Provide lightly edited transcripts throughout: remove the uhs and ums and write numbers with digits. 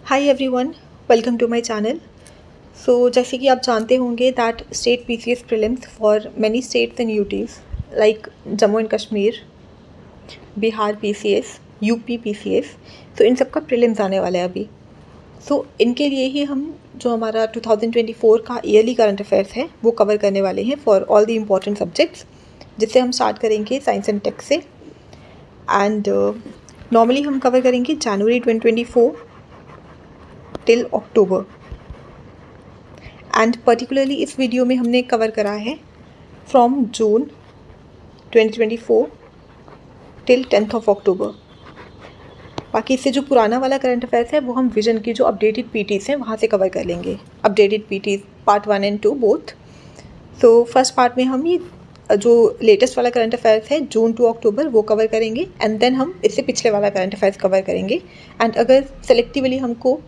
Hi everyone, welcome to my channel. So जैसे कि आप जानते होंगे that state PCS prelims for many states and UTs like Jammu and Kashmir, Bihar PCS, UP PCS, तो इन सब का प्रीलिम्स आने वाला है अभी। सो इनके लिए ही हम जो हमारा 2024 का ईयरली करंट अफेयर्स है वो कवर करने वाले हैं for all the important subjects, जिससे हम स्टार्ट करेंगे साइंस एंड टेक से। एंड नॉर्मली हम कवर करेंगे जनवरी 2024 टिल अक्टूबर। एंड पर्टिकुलरली इस वीडियो में हमने कवर करा है from June 2024 till 10th of October. बाकी इससे जो पुराना वाला करंट अफेयर्स है वो हम विजन की जो अपडेटेड पीटीज हैं वहाँ से कवर कर लेंगे, updated PTs part 1 and 2 both. तो फर्स्ट पार्ट में हम ये जो लेटेस्ट वाला करंट अफेयर्स है जून टू अक्टूबर वो कवर करेंगे, एंड देन हम इससे पिछले वाला करंट अफेयर्स कवर करेंगे। एंड अगर सेलेक्टिवली हमको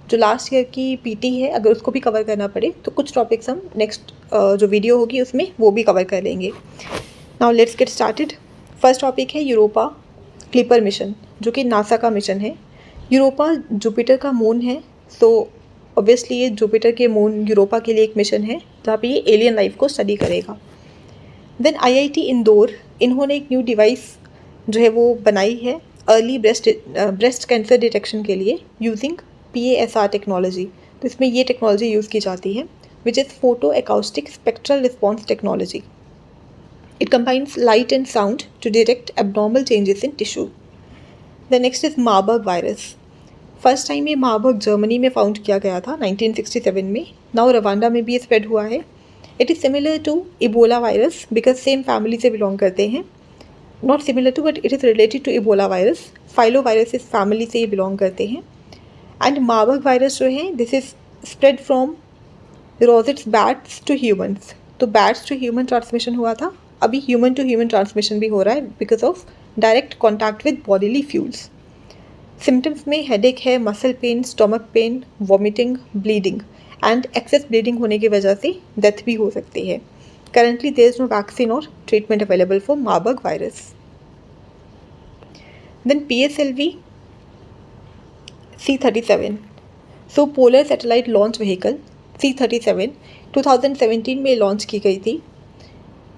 जो लास्ट ईयर की पीटी है अगर उसको भी कवर करना पड़े तो कुछ टॉपिक्स हम नेक्स्ट जो वीडियो होगी उसमें वो भी कवर कर लेंगे। Now let's get started. First topic है यूरोपा क्लिपर मिशन, जो कि नासा का मिशन है। यूरोपा जुपिटर का मून है, सो ऑब्वियसली ये जुपिटर के मून यूरोपा के लिए एक मिशन है जहाँ पे ये एलियन लाइफ को स्टडी करेगा। देन आईआईटी इंदौर, इन्होंने एक न्यू डिवाइस जो है वो बनाई है अर्ली ब्रेस्ट कैंसर डिटेक्शन के लिए यूजिंग PASR टेक्नोलॉजी। तो इसमें ये टेक्नोलॉजी यूज़ की जाती है which is photo acoustic spectral response technology. It combines light and sound to detect abnormal changes in tissue. The next is Marburg virus. First time ये Marburg Germany में found किया गया था 1967 में। नाउ रवांडा में भी ये स्प्रेड हुआ है। It is similar to Ebola virus because same family से बिलोंग करते हैं। Not similar to but it is related to Ebola virus. Filovirus family से ये बिलोंग करते हैं। एंड मार्बर्ग वायरस जो है this is spread from rousettes bats to humans. तो बैट्स टू ह्यूमन ट्रांसमिशन हुआ था, अभी ह्यूमन टू ह्यूमन ट्रांसमिशन भी हो रहा है because of direct contact with bodily fluids. Symptoms में हेडेक है, muscle pain, stomach pain, vomiting, bleeding, and excess bleeding होने की वजह से डेथ भी हो सकती है। Currently there is no vaccine और treatment available for Marburg virus. Then PSLV C-37, so polar satellite launch vehicle C-37 2017 में लॉन्च की गई थी।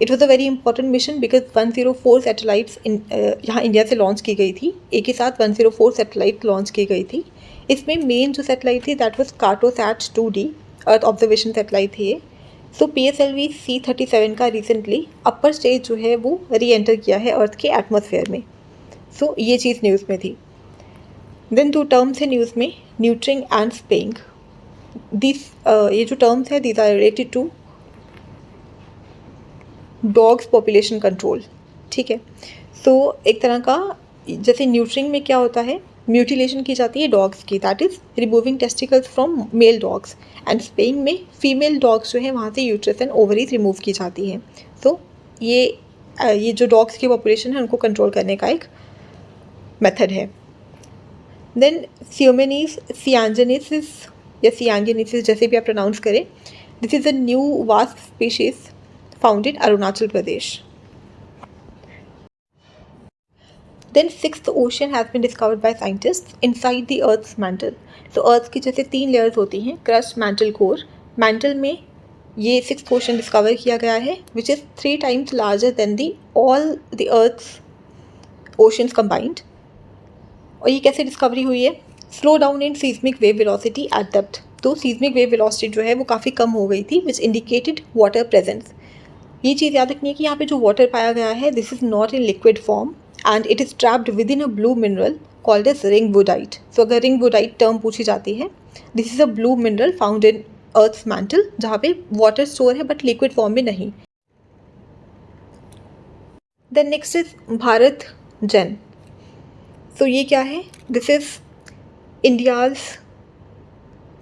It was a very important mission because 104 satellites यहाँ इंडिया से लॉन्च की गई थी। एक ही साथ 104 सैटेलाइट लॉन्च की गई थी। इसमें मेन जो सैटेलाइट थी that was Cartosat 2D earth observation satellite थी ये। सो PSLV C-37 का रिसेंटली अपर स्टेज जो है वो री एंटर किया है अर्थ के एटमॉस्फेयर में। सो ये चीज़ न्यूज़ में थी। देन दो टर्म्स है न्यूज़ में, न्यूट्रिंग एंड स्पेइंग। दिस ये जो टर्म्स है these are related to dogs population control. ठीक है, सो एक तरह का जैसे न्यूट्रिंग में क्या होता है, म्यूटिलेशन की जाती है डॉग्स की, that is removing testicles from male dogs, and spaying में फीमेल डॉग्स जो है वहाँ से यूट्रस एंड ओवरीज रिमूव की जाती हैं। तो ये जो डॉग्स की पॉपुलेशन है उनको कंट्रोल करने का एक मेथड है। देन सियोमेनीस सियांजेनेसिस या सियांजेनेसिस जैसे भी आप प्रोनाउंस करें, this is a new wasp species found in Arunachal Pradesh. Then sixth ocean has been discovered by scientist inside the earth's mantle. तो अर्थ की जैसे 3 लेयर्स होती हैं, क्रस्ट, मैंटल, कोर। मैंटल में ये सिक्स्थ ओशन डिस्कवर किया गया है which is 3 times larger than the all the earth's oceans combined. और ये कैसे डिस्कवरी हुई है, slow down in seismic wave velocity at depth. तो सीस्मिक वेव वेलोसिटी जो है वो काफ़ी कम हो गई थी विच इंडिकेटेड वाटर प्रेजेंस। ये चीज़ याद रखनी है कि यहाँ पे जो वाटर पाया गया है this is not in liquid form and it is trapped within a blue mineral called as ringwoodite. सो अगर रिंग वुडाइट टर्म पूछी जाती है, this is a blue mineral found in earth's mantle जहाँ पे water store है but liquid form में नहीं। Then next is BharatGen. तो ये क्या है, this is India's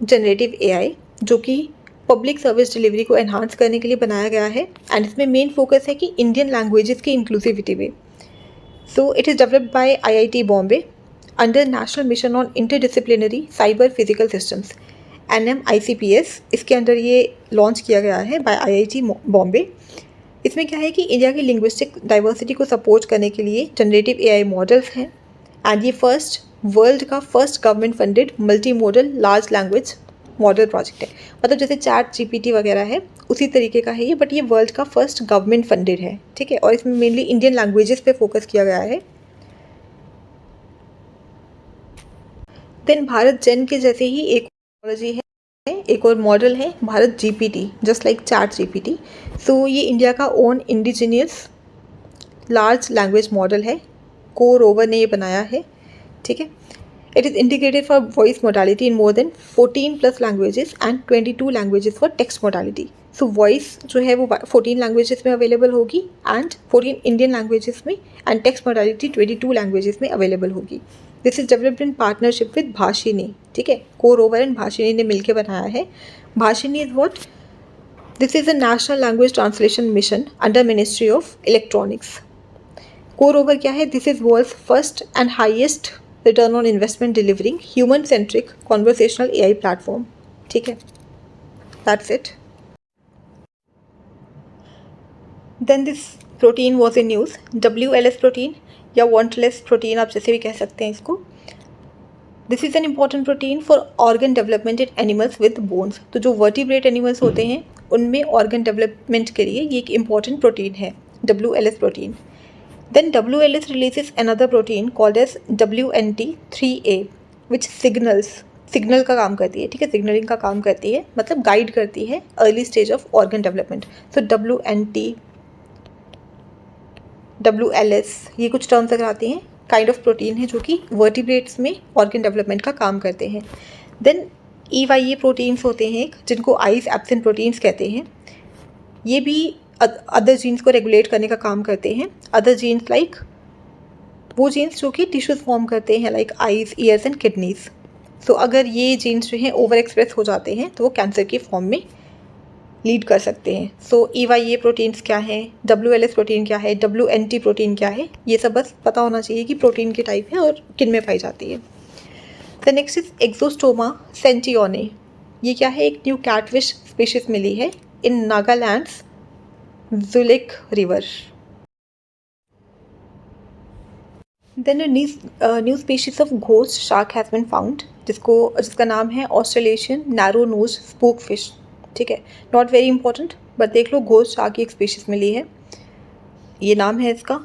generative AI जो कि पब्लिक सर्विस डिलीवरी को एनहांस करने के लिए बनाया गया है, एंड इसमें मेन फोकस है कि इंडियन लैंग्वेजेस की इंक्लूसिविटी में। So it is developed by IIT Bombay under national mission on interdisciplinary cyber physical systems NMICPS। इसके अंडर ये लॉन्च किया गया है बाय IIT बॉम्बे। इसमें क्या है कि इंडिया की लिंग्विस्टिक डाइवर्सिटी को सपोर्ट करने के लिए जनरेटिव AI मॉडल्स हैं, एंड ये फर्स्ट वर्ल्ड का first government funded multi modal large language model project है। मतलब जैसे चैट जीपीटी वगैरह है उसी तरीके का है ये, बट ये वर्ल्ड का फर्स्ट गवर्नमेंट फंडेड है, ठीक है। और इसमें मेनली इंडियन लैंग्वेजेस पे फोकस किया गया है। देन भारत जेन के जैसे ही एक टेक्नोलॉजी है, एक और मॉडल है Bharat GPT, just like ChatGPT. So ये इंडिया का own indigenous large language model है, को रोवर ने ये बनाया है, ठीक है। It is integrated for voice modality in more than 14+ languages and 22 languages for text modality. So voice जो है वो 14 लैंग्वेजेस में अवेलेबल होगी एंड 14 इंडियन लैंग्वेजेस में, एंड टेक्स्ट मोडालिटी 22 लैंग्वेजेस में अवेलेबल होगी। This is developed in partnership with Bhashini, ठीक है। को रोवर एंड भाषिनी ने मिलकर बनाया है। Bhashini is what? This is a national language translation mission under ministry of electronics. CoRover क्या है? This is world's first and highest return on investment delivering human centric conversational AI platform, ठीक है। That's it. Then this protein was in news, WLS protein या wantless protein आप जैसे भी कह सकते हैं इसको। This is an important protein for organ development in animals with bones. तो जो वर्टिब्रेट एनिमल्स होते हैं उनमें ऑर्गन डेवलपमेंट के लिए ये एक इम्पॉर्टेंट प्रोटीन है, WLS protein. Then WLS releases another protein called as WNT3A which signal का काम करती है, ठीक है, सिग्नलिंग का काम करती है, मतलब गाइड करती है early stage of organ development. So WNT, WLS ये कुछ टर्म्स अगर आती हैं, काइंड ऑफ प्रोटीन है जो कि वर्टिब्रेट्स में ऑर्गन डेवलपमेंट का काम करते हैं। देन EYA प्रोटीन्स होते हैं जिनको आइस एब्सेंट प्रोटीन्स कहते हैं। ये भी अदर जीन्स को रेगुलेट करने का काम करते हैं। अदर जीन्स लाइक वो जीन्स जो कि टिश्यूज फॉर्म करते हैं like eyes, ears and kidneys. So अगर ये जीन्स जो हैं ओवर एक्सप्रेस हो जाते हैं तो वो कैंसर के फॉर्म में लीड कर सकते हैं। सो EYA प्रोटीन्स क्या हैं, WLS प्रोटीन क्या है, WNT प्रोटीन क्या है, ये सब बस पता होना चाहिए कि प्रोटीन की टाइप है और किन में पाई जाती है। The next is Exostoma sentiyonae. ये क्या है? एक न्यू कैटफिश स्पीशीज मिली है इन नागालैंड्स Zulik River. Then a new species of ghost shark has been found, जिसका नाम है Australasian narrow nose spook fish, ठीक है। नॉट वेरी इंपॉर्टेंट, बट देख लो घोस्ट शार्क की एक स्पीशीज मिली है, ये नाम है इसका।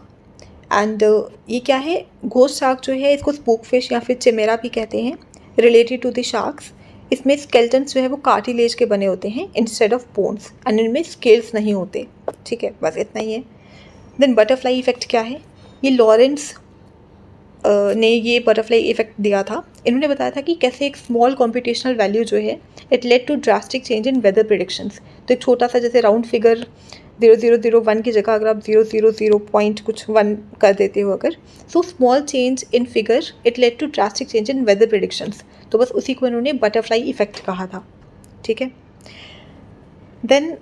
एंड ये क्या है? घोस्ट शार्क जो है इसको स्पूक फिश या फिर चिमेरा भी कहते हैं, रिलेटेड टू द शार्क्स। इसमें स्केल्टन्स जो है वो कार्टिलेज के बने होते हैं इंस्टेड ऑफ बोन्स, एंड इनमें स्केल्स नहीं होते, ठीक है। बस इतना ही है। देन बटरफ्लाई इफेक्ट क्या है? ये लॉरेंस ने ये बटरफ्लाई इफेक्ट दिया था। इन्होंने बताया था कि कैसे एक स्मॉल कॉम्पिटिशनल वैल्यू जो है it led to drastic change in weather predictions. तो एक छोटा सा जैसे राउंड फिगर 0001 की जगह अगर आप 000 पॉइंट कुछ 1 कर देते हो अगर, so small change in figure it led to drastic change in weather predictions. तो बस उसी को इन्होंने बटरफ्लाई इफेक्ट कहा था, ठीक है। Then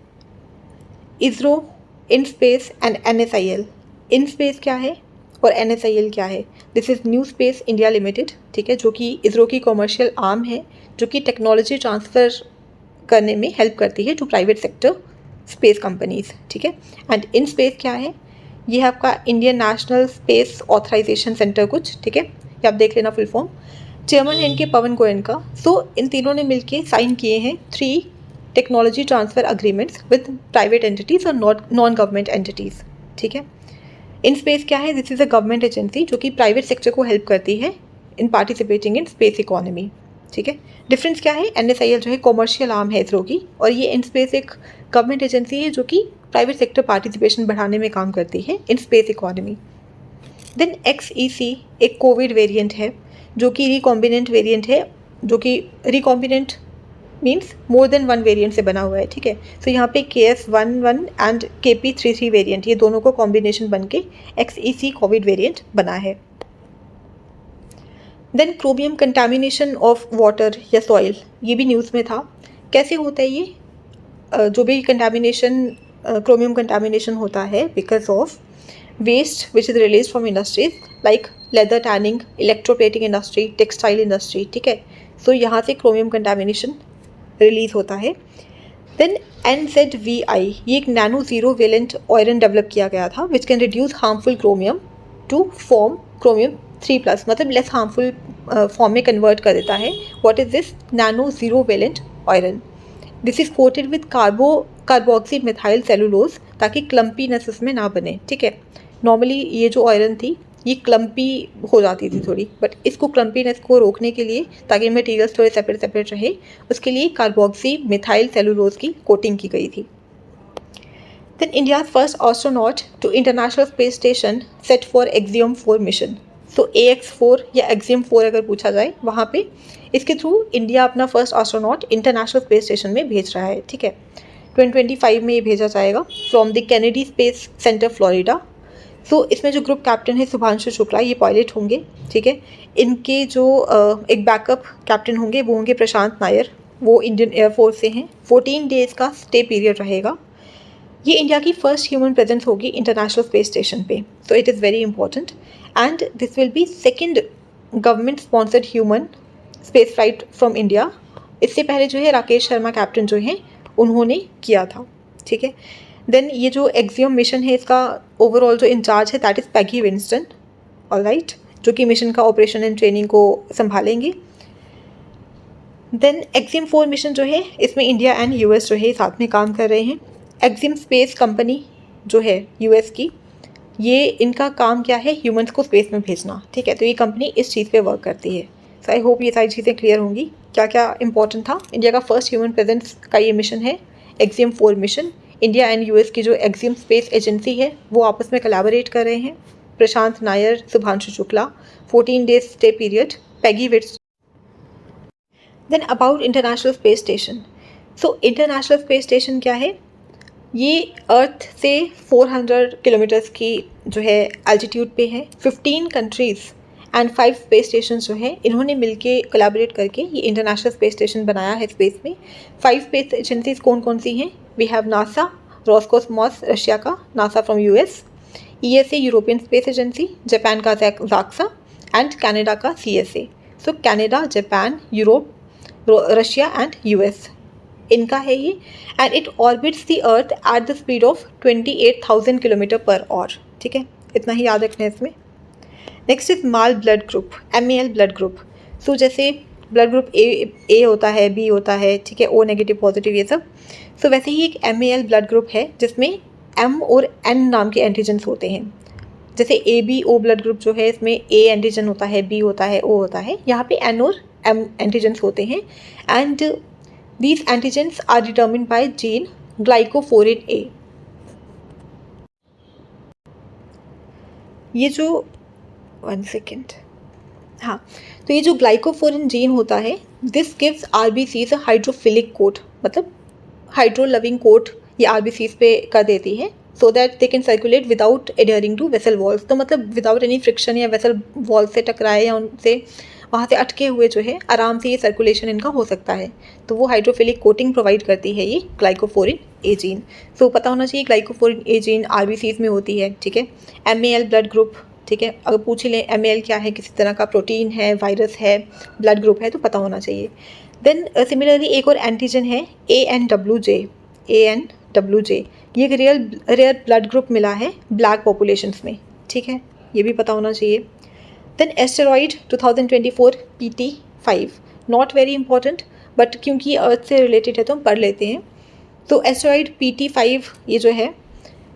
ISRO, in space and NSIL। In space क्या है और NSIL क्या है? This is new space India limited, ठीक है, जो कि इसरो की कॉमर्शियल आर्म है जो कि टेक्नोलॉजी ट्रांसफ़र करने में हेल्प करती है to private sector space companies, ठीक है। एंड इन स्पेस क्या है? ये है आपका Indian national space authorisation centre कुछ, ठीक है, ये आप देख लेना फुल फॉर्म। चेयरमैन है इनके पवन गोयनका। सो इन तीनों ने मिलके साइन किए हैं 3 technology transfer agreements with private entities और नॉन गवर्नमेंट एंटिटीज़, ठीक है। इन स्पेस क्या है? This is a government agency जो कि प्राइवेट सेक्टर को हेल्प करती है इन पार्टिसिपेटिंग इन स्पेस इकोनॉमी, ठीक है। डिफरेंस क्या है? NSIL जो है कॉमर्शियल आर्म है इसरो की, और ये इन स्पेस एक गवर्नमेंट एजेंसी है जो कि प्राइवेट सेक्टर पार्टिसिपेशन बढ़ाने में काम करती है in space economy. Then XEC एक कोविड वेरिएंट है जो कि रिकॉम्बिनेंट वेरिएंट है, जो कि recombinant means more than 1 variant से बना हुआ है, ठीक है। सो यहाँ पे KS11 एंड KP33 वेरिएंट, ये दोनों को कॉम्बिनेशन बन के XEC कोविड वेरिएंट बना है। Then chromium contamination of water या सॉइल, ये भी न्यूज़ में था। कैसे होता है ये? जो भी कंटामिनेशन, क्रोमियम कंटामिनेशन होता है because of waste which is release from industries like leather tanning, electroplating industry, textile industry, ठीक है। सो यहाँ से क्रोमियम कंटामिनेशन रिलीज होता है। देन NZVI ये एक nano zero valent iron develop किया गया था which can reduce harmful chromium to form chromium 3+, मतलब लेस हार्मफुल फॉर्म में कन्वर्ट कर देता है. What is this? Nano zero valent iron. This is coated with carboxy methyl cellulose ताकि clumpiness इसमें ना बने. ठीक है, नॉर्मली ये जो आयरन थी ये क्लम्पी हो जाती थी थोड़ी, बट इसको क्लम्पीनेस को रोकने के लिए, ताकि मटेरियल्स थोड़े सेपरेट सेपरेट रहे, उसके लिए कार्बोक्सी मिथाइल सेलुलोज की कोटिंग की गई थी. Then India's first astronaut to international space station set for Axiom 4 mission. So AX4 या एक्सियम 4 अगर पूछा जाए, वहाँ पे इसके थ्रू इंडिया अपना first astronaut international space station में भेज रहा है. ठीक है, 2025 में ये भेजा जाएगा from the Kennedy Space Center Florida. So इसमें जो ग्रुप कैप्टन है शुभांशु शुक्ला, ये पायलट होंगे. ठीक है, इनके जो एक बैकअप कैप्टन होंगे वो होंगे प्रशांत नायर, वो इंडियन एयरफोर्स से हैं. 14 डेज़ का स्टे पीरियड रहेगा. ये इंडिया की फर्स्ट ह्यूमन प्रेजेंस होगी इंटरनेशनल स्पेस स्टेशन पे. So it is very important and this will be second government sponsored human space flight from India. इससे पहले जो है राकेश शर्मा कैप्टन जो हैं उन्होंने किया था. ठीक है, देन ये जो एक्सियम मिशन है इसका ओवरऑल जो इंचार्ज है that is Peggy Winston. Alright, जो कि मिशन का ऑपरेशन एंड ट्रेनिंग को संभालेंगे. देन एक्सियम 4 मिशन जो है इसमें इंडिया एंड US जो है साथ में काम कर रहे हैं. एक्सियम स्पेस कंपनी जो है US की, ये इनका काम क्या है? ह्यूमंस को स्पेस में भेजना. ठीक है, तो ये कंपनी इस चीज़ पे वर्क करती है. सो आई होप ये सारी चीज़ें क्लियर होंगी. क्या क्या इंपॉर्टेंट था? इंडिया का फर्स्ट ह्यूमन प्रेजेंस का ये मिशन है axiom 4 mission. India and US की जो एक्सियम स्पेस एजेंसी है वो आपस में कोलैबोरेट कर रहे हैं. Prashant Nair, Shubhanshu Shukla, 14 days stay period, Peggy Whitson. Then about international space station. So international space station क्या है? ये अर्थ से 400 किलोमीटर्स की जो है एल्टीट्यूड पे है. 15 कंट्रीज़ एंड 5 स्पेस स्टेशन जो है इन्होंने मिलके कोलैबोरेट करके ये इंटरनेशनल स्पेस स्टेशन बनाया है स्पेस में. 5 स्पेस एजेंसीज कौन कौन सी हैं? We have NASA, Roscosmos Russia का, NASA from US, ESA European space agency, Japan का जाक्सा एंड कनाडा का CSA. So Canada, Japan, Europe, Russia and US इनका है ये. And it orbits the earth at the speed of 28,000 kilometre per hour. ठीक है, इतना ही याद रखना है इसमें. Next is MAL blood group, MAL blood group. So जैसे ब्लड ग्रुप A होता है, B होता है, ठीक है, O नेगेटिव, पॉजिटिव, ये सब. सो वैसे ही एक MAL ब्लड ग्रुप है जिसमें M और N नाम के एंटीजन्स होते हैं. जैसे ABO ब्लड ग्रुप जो है इसमें A एंटीजन होता है, B होता है, O होता है. यहाँ पे N और M एंटीजन्स होते हैं. And these antigens are determined by gene glycophorin A. ये जो 1 सेकेंड, हाँ, तो ये जो ग्लाइकोफोरिन जीन होता है this gives RBCs a hydrophilic coat, मतलब हाइड्रो लविंग कोट ये RBCs पे कर देती है so that they can circulate without adhering to vessel walls. तो मतलब विदाउट एनी फ्रिक्शन या वेसल वॉल से टकराए या उनसे वहाँ से अटके हुए जो है आराम से ये सर्कुलेशन इनका हो सकता है. तो वो हाइड्रोफिलिक कोटिंग प्रोवाइड करती है ये ग्लाइकोफोरिन A जीन. सो पता होना चाहिए ग्लाइकोफोरिन A जीन RBCs में होती है. ठीक है, MAL ब्लड ग्रुप. ठीक है, अगर पूछ ही लें MAL क्या है, किसी तरह का प्रोटीन है, वायरस है, ब्लड ग्रुप है, तो पता होना चाहिए. देन सिमिलरली एक और एंटीजन है ANWJ. ये एक रेयर ब्लड ग्रुप मिला है ब्लैक पॉपुलेशंस में. ठीक है, ये भी पता होना चाहिए. Then asteroid 2024 PT5, not very important but क्योंकि अर्थ से रिलेटेड है तो हम पढ़ लेते हैं. तो एस्टेरॉइड PT5 ये जो है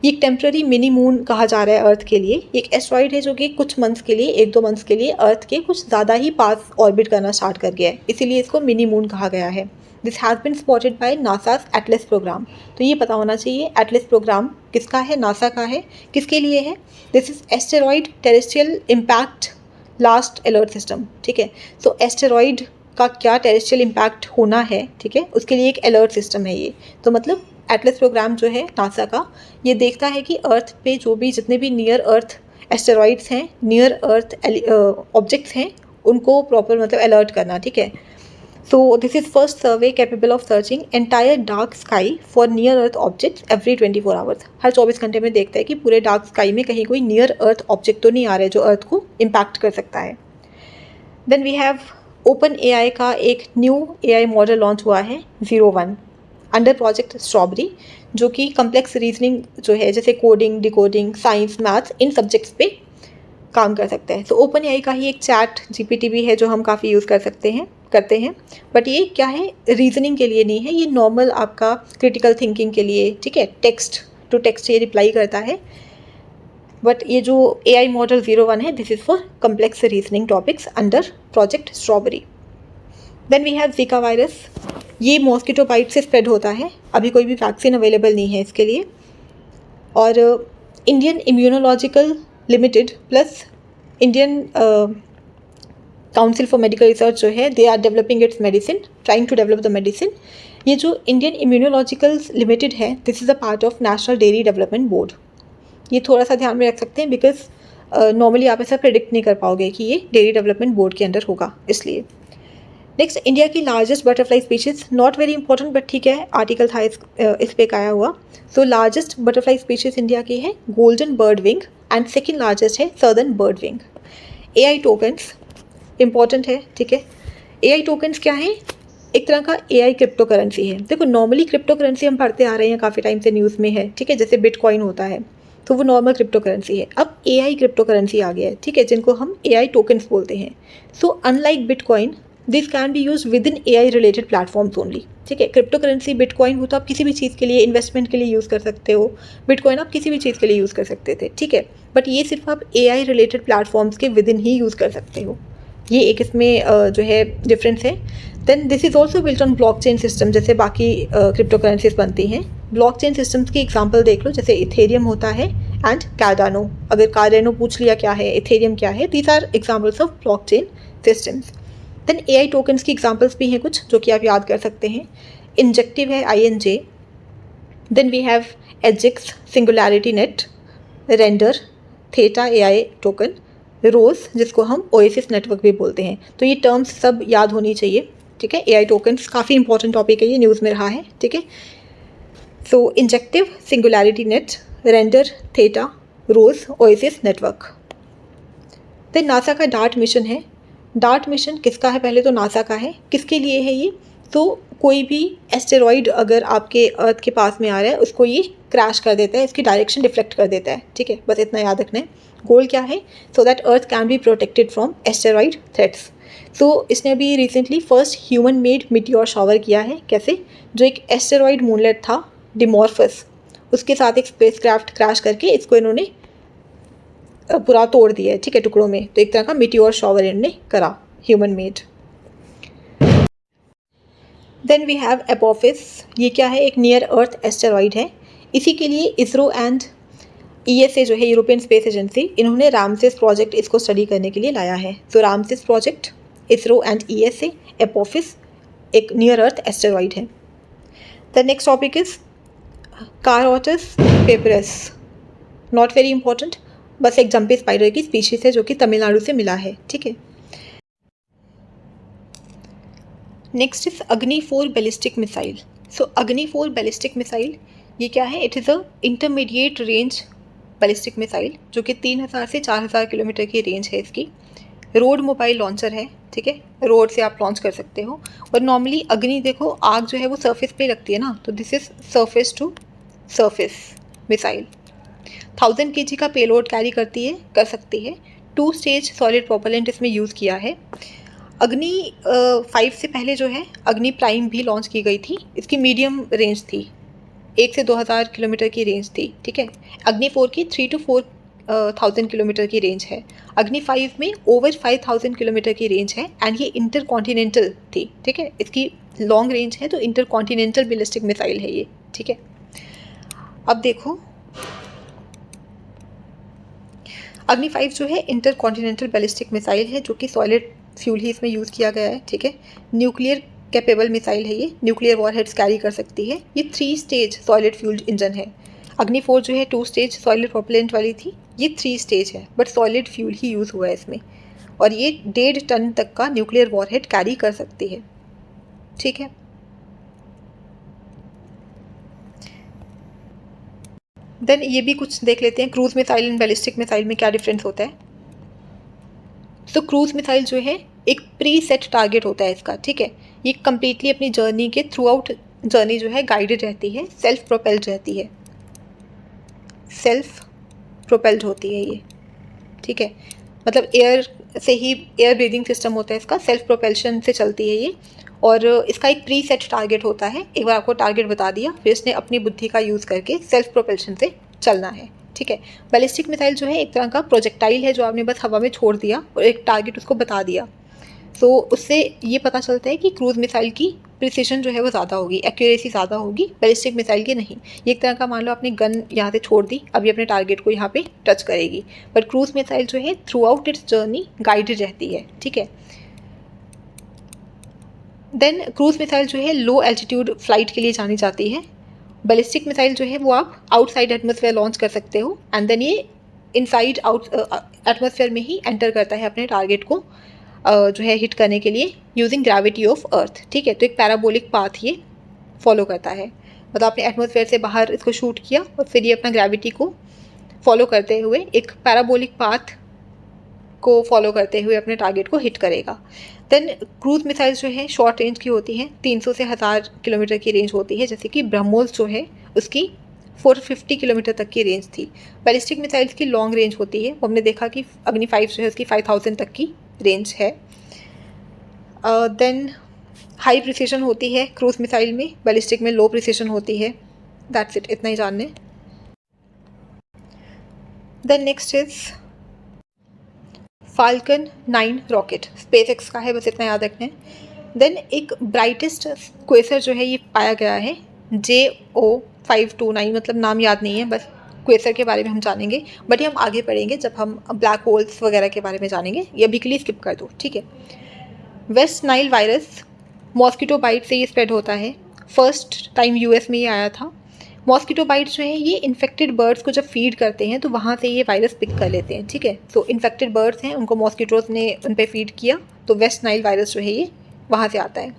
ये एक टेम्प्रेरी मिनी मून कहा जा रहा है अर्थ के लिए. एक एस्टेरॉइड है जो कि कुछ मंथ्स के लिए, 1-2 मंथ्स के लिए अर्थ के कुछ ज़्यादा ही पास ऑर्बिट करना स्टार्ट कर गया है, इसीलिए इसको मिनी मून कहा गया है. This has been spotted by NASA's ATLAS programme. तो ये पता होना चाहिए एटलस प्रोग्राम किसका है? नासा का है. किसके लिए है? This is asteroid terrestrial impact last alert system. ठीक है, सो एस्टेरॉइड का क्या टेरेस्ट्रियल इम्पैक्ट होना है, ठीक है, उसके लिए एक अलर्ट सिस्टम है ये. तो मतलब एटलस प्रोग्राम जो है नासा का, ये देखता है कि अर्थ पे जो भी जितने भी नियर अर्थ एस्टेरॉइड्स हैं, नियर अर्थ ऑब्जेक्ट्स हैं, उनको प्रॉपर मतलब अलर्ट करना. ठीक है, so this is first survey capable of searching entire dark sky for near earth objects every 24 hours. हर 24 घंटे में देखता है कि पूरे डार्क स्काई में कहीं कोई नियर अर्थ ऑब्जेक्ट तो नहीं आ रहे जो अर्थ को इम्पैक्ट कर सकता है. देन वी हैव OpenAI का एक न्यू AI मॉडल लॉन्च हुआ है 01 अंडर प्रोजेक्ट स्ट्रॉबेरी, जो कि कम्प्लेक्स रीजनिंग जो है जैसे कोडिंग, डिकोडिंग, साइंस, मैथ्स इन सब्जेक्ट्स पे काम कर सकता है। सो ओपन एआई का ही एक चैट जीपीटी भी है जो हम काफ़ी यूज़ करते हैं, बट ये क्या है, रीजनिंग के लिए नहीं है, ये नॉर्मल आपका क्रिटिकल थिंकिंग के लिए, ठीक है, टेक्स्ट टू टेक्स्ट ये रिप्लाई करता है। बट ये जो AI मॉडल 01 है, this is for complex reasoning topics under project Strawberry. Then we have Zika virus, ये मॉस्किटो बाइट से स्प्रेड होता है, अभी कोई भी वैक्सीन अवेलेबल नहीं है इसके लिए। और Indian Immunological Limited plus Indian Council for Medical Research जो है, they are developing its medicine, trying to develop the medicine. ये जो इंडियन इम्यूनोलॉजिकल लिमिटेड है, this is a part of National Dairy development Board. ये थोड़ा सा ध्यान में रख सकते हैं, बिकॉज नॉर्मली आप ऐसा प्रिडिक्ट नहीं कर पाओगे कि ये डेयरी डेवलपमेंट बोर्ड के अंडर होगा, इसलिए। नेक्स्ट, इंडिया की largest butterfly species, not very important but ठीक है, आर्टिकल था इस पर एक आया हुआ। So largest butterfly species India की है golden bird wing and second largest है southern bird wing. AI tokens important है, ठीक है। AI टोकन्स क्या है, एक तरह का AI क्रिप्टो करेंसी है। देखो नॉर्मली क्रिप्टो करेंसी हम पढ़ते आ रहे हैं, काफ़ी टाइम से न्यूज़ में है, ठीक है, जैसे बिटकॉइन होता है, तो वो नॉर्मल क्रिप्टो करेंसी है। अब AI क्रिप्टो करेंसी आ गया है, ठीक है, जिनको हम AI टोकन्स बोलते हैं। So unlike bitcoin, this can be use with in AI related platforms only, ठीक है। क्रिप्टो करेंसी बिटकॉइन हो तो आप किसी भी चीज़ के लिए, इन्वेस्टमेंट के लिए यूज़ कर सकते हो, बिटकॉइन आप किसी भी चीज़ के लिए यूज़ कर सकते थे, ठीक है, बट ये सिर्फ आप AI रिलेटेड प्लेटफॉर्म्स के विद इन ही यूज़ कर सकते हो। ये एक इसमें जो है डिफरेंस है। Then this is also built on blockchain system, जैसे बाकी क्रिप्टो करेंसीज बनती हैं। ब्लॉकचेन सिस्टम्स की एग्जांपल देख लो, जैसे इथेरियम होता है एंड कार्डानो। अगर कार्डानो पूछ लिया क्या है, इथेरियम क्या है, these are examples of blockchain systems. Then AI tokens की एग्जांपल्स भी हैं कुछ जो कि आप याद कर सकते हैं। इंजेक्टिव है INJ, then we have AGIX, SingularityNET, Render, Theta AI token, ROSE जिसको हम ओएसिस नेटवर्क भी बोलते हैं। तो ये टर्म्स सब याद होनी चाहिए, ठीक है। AI टोकन्स काफ़ी इंपॉर्टेंट टॉपिक है, ये न्यूज़ में रहा है, ठीक है। So Injective, SingularityNET, Render, Theta, ROSE, Oasis network. Then NASA का डार्ट मिशन है। डार्ट मिशन किसका है, पहले तो नासा का है। किसके लिए है ये, तो कोई भी एस्टेरॉइड अगर आपके अर्थ के पास में आ रहा है, उसको ये क्रैश कर देता है, इसकी डायरेक्शन डिफ्लेक्ट कर देता है, ठीक है, बस इतना याद रखना है। गोल क्या है, so that earth can be protected from asteroid threats. So इसने अभी recently first human made meteor shower किया है। कैसे, जो एक एस्टेरॉइड मूनलेट था डिमॉर्फस, उसके साथ एक स्पेसक्राफ्ट क्रैश करके इसको इन्होंने पूरा तोड़ दिया है, ठीक है, टुकड़ों में। तो एक तरह का मीटियोर शॉवर इन्होंने करा, human made. Then we have Apophis, ये क्या है, एक नियर अर्थ एस्टेरॉइड है। इसी के लिए इसरो एंड ESA जो है, यूरोपियन स्पेस एजेंसी, इन्होंने रामसेस प्रोजेक्ट इसको स्टडी करने के लिए लाया है। तो Ramses project, ISRO and ESA, Apophis एक नियर अर्थ एस्टेरॉइड है। द नेक्स्ट टॉपिक इज कारोटस पेपरस, नॉट वेरी इंपॉर्टेंट, बस एक जंपी स्पाइडर की स्पीशीज है जो कि तमिलनाडु से मिला है, ठीक है। नेक्स्ट इज अग्नि 4 बैलिस्टिक मिसाइल। सो अग्नि 4 बैलिस्टिक मिसाइल ये क्या है, it is a intermediate range ballistic missile जो कि 3000 से 4000 किलोमीटर की रेंज है इसकी। रोड मोबाइल लॉन्चर है, ठीक है, रोड से आप लॉन्च कर सकते हो। और नॉर्मली अग्नि देखो, आग जो है वो सरफेस पे लगती है ना, तो this is surface to surface missile. 1000 kg का पेलोड कैरी कर सकती है। 2 स्टेज सॉलिड प्रोपेलेंट इसमें यूज़ किया है। अग्नि 5 से पहले जो है अग्नि प्राइम भी लॉन्च की गई थी, इसकी मीडियम रेंज थी, 1 से 2000 किलोमीटर की रेंज थी, ठीक है। अग्नि 4 की 3 to 4000 किलोमीटर की रेंज है। अग्नि 5 में ओवर 5000 किलोमीटर की रेंज है एंड ये इंटरकॉन्टिनेंटल थी, ठीक है, इसकी लॉन्ग रेंज है, तो इंटरकॉन्टिनेंटल बैलिस्टिक मिसाइल है ये, ठीक है। अब देखो अग्नि 5 जो है इंटरकॉन्टिनेंटल बैलिस्टिक मिसाइल है जो कि सॉलिड फ्यूल ही इसमें यूज़ किया गया है, ठीक है। न्यूक्लियर कैपेबल मिसाइल है ये, न्यूक्लियर वॉरहेड्स कैरी कर सकती है। ये 3 स्टेज सॉलिड फ्यूल इंजन है। अग्नि 4 जो है 2 स्टेज सॉलिड प्रोपेलेंट वाली थी, ये 3 स्टेज है, but solid fuel he use हुआ है इसमें। और ये 1.5 टन तक का न्यूक्लियर वॉरहेड कैरी कर सकती है, ठीक है। देन ये भी कुछ देख लेते हैं, cruise missile and ballistic missile में क्या डिफरेंस होता है। तो क्रूज मिसाइल जो है एक प्री सेट टारगेट होता है इसका, ठीक है। ये कम्प्लीटली अपनी जर्नी के थ्रू आउट जर्नी जो है गाइडेड रहती है, सेल्फ प्रोपेल्ड रहती है, सेल्फ प्रोपेल्ड होती है ये, ठीक है। मतलब एयर से ही, एयर ब्रीदिंग सिस्टम होता है इसका, सेल्फ प्रोपेल्शन से चलती है ये। और इसका एक प्री सेट टारगेट होता है, एक बार आपको टारगेट बता दिया, फिर इसने अपनी बुद्धि का यूज़ करके सेल्फ प्रोपेल्शन से चलना है, ठीक है। बैलिस्टिक मिसाइल जो है एक तरह का प्रोजेक्टाइल है जो आपने बस हवा में छोड़ दिया और एक टारगेट उसको बता दिया। तो उससे ये पता चलता है कि क्रूज़ मिसाइल की प्रिसीजन जो है वो ज़्यादा होगी, एक्यूरेसी ज़्यादा होगी, बैलिस्टिक मिसाइल की नहीं। ये एक तरह का, मान लो आपने गन यहाँ से छोड़ दी, अभी अपने टारगेट को यहाँ पे टच करेगी, बट क्रूज़ मिसाइल जो है through out it's journey guided रहती है, ठीक है। देन क्रूज़ मिसाइल जो है लो एल्टीट्यूड फ्लाइट के लिए जानी जाती है। बैलिस्टिक मिसाइल जो है वो आप आउटसाइड एटमॉस्फेयर लॉन्च कर सकते हो, एंड देन ये इनसाइड आउट एटमॉस्फेयर में ही एंटर करता है अपने टारगेट को जो है हिट करने के लिए यूजिंग ग्रेविटी ऑफ अर्थ, ठीक है। तो एक पैराबोलिक पाथ ये फॉलो करता है, मतलब आपने एटमॉस्फेयर से बाहर इसको शूट किया और फिर ये अपना ग्रेविटी को फॉलो करते हुए एक पैराबोलिक पाथ को फॉलो करते हुए अपने टारगेट को हिट करेगा। देन क्रूज मिसाइल जो है शॉर्ट रेंज की होती हैं, 300 से 1000 किलोमीटर की रेंज होती है, जैसे कि ब्रह्मोस जो है उसकी 450 किलोमीटर तक की रेंज थी। बैलिस्टिक मिसाइल्स की लॉन्ग रेंज होती है, हमने देखा कि अग्नि 5 जो है उसकी 5000 तक की रेंज है। देन हाई प्रिसीजन होती है क्रूज मिसाइल में, बैलिस्टिक में लो प्रिसीजन होती है। दैट्स इट, इतना ही जानने। Then next is Falcon 9 rocket, SpaceX का है, बस इतना याद रखना है। देन एक ब्राइटेस्ट क्वेसर जो है ये पाया गया है, JO529, मतलब नाम याद नहीं है, बस क्वेसर के बारे में हम जानेंगे, बट ये हम आगे पढ़ेंगे जब हम ब्लैक होल्स वगैरह के बारे में जानेंगे, ये अभी के लिए स्किप कर दो, ठीक है। West Nile virus mosquito bite से ये स्प्रेड होता है, फर्स्ट टाइम US में ये आया था। मॉस्किटो बाइट जो है ये इन्फेक्टेड बर्ड्स को जब फीड करते हैं तो वहाँ से ये वायरस पिक कर लेते हैं, ठीक है। तो इन्फेक्टेड बर्ड्स हैं, उनको मॉस्किटोज ने उन पर फीड किया, तो वेस्ट नाइल वायरस जो है ये वहाँ से आता है।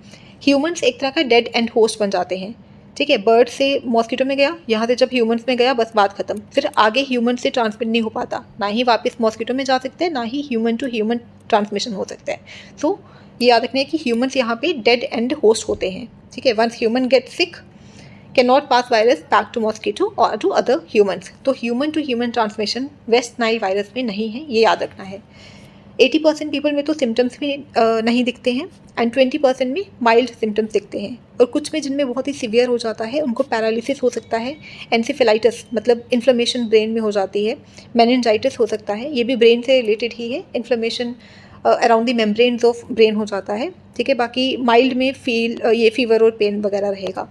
ह्यूमन्स एक तरह का डेड एंड होस्ट बन जाते हैं, ठीक है। बर्ड से मॉस्किटो में गया, यहाँ से जब ह्यूमन्स में गया, बस बात खत्म, फिर आगे ह्यूमन से ट्रांसमिट नहीं हो पाता, ना ही वापस मॉस्किटो में जा सकते हैं, ना ही ह्यूमन टू ह्यूमन ट्रांसमिशन हो सकता है। सो ये याद रखना है कि ह्यूमन्स यहाँ पे डेड एंड होस्ट होते हैं, ठीक है। Once human get sick can not pass virus back to mosquito और टू अदर ह्यूमन्स। तो human to human transmission West Nile virus में नहीं है, ये याद रखना है। 80% पीपल में तो सिम्टम्स भी नहीं दिखते हैं, एंड 20% में माइल्ड सिम्टम्स दिखते हैं, और कुछ में जिनमें बहुत ही सीवियर हो जाता है उनको पैरालिसिस हो सकता है, एनसेफेलाइटिस मतलब इन्फ्लेमेशन ब्रेन में हो जाती है, मेनिंजाइटिस हो सकता है, ये भी ब्रेन से रिलेटेड ही है, inflammation around the membranes of brain हो जाता है, ठीक है। बाकी माइल्ड में ये फीवर और पेन वगैरह रहेगा।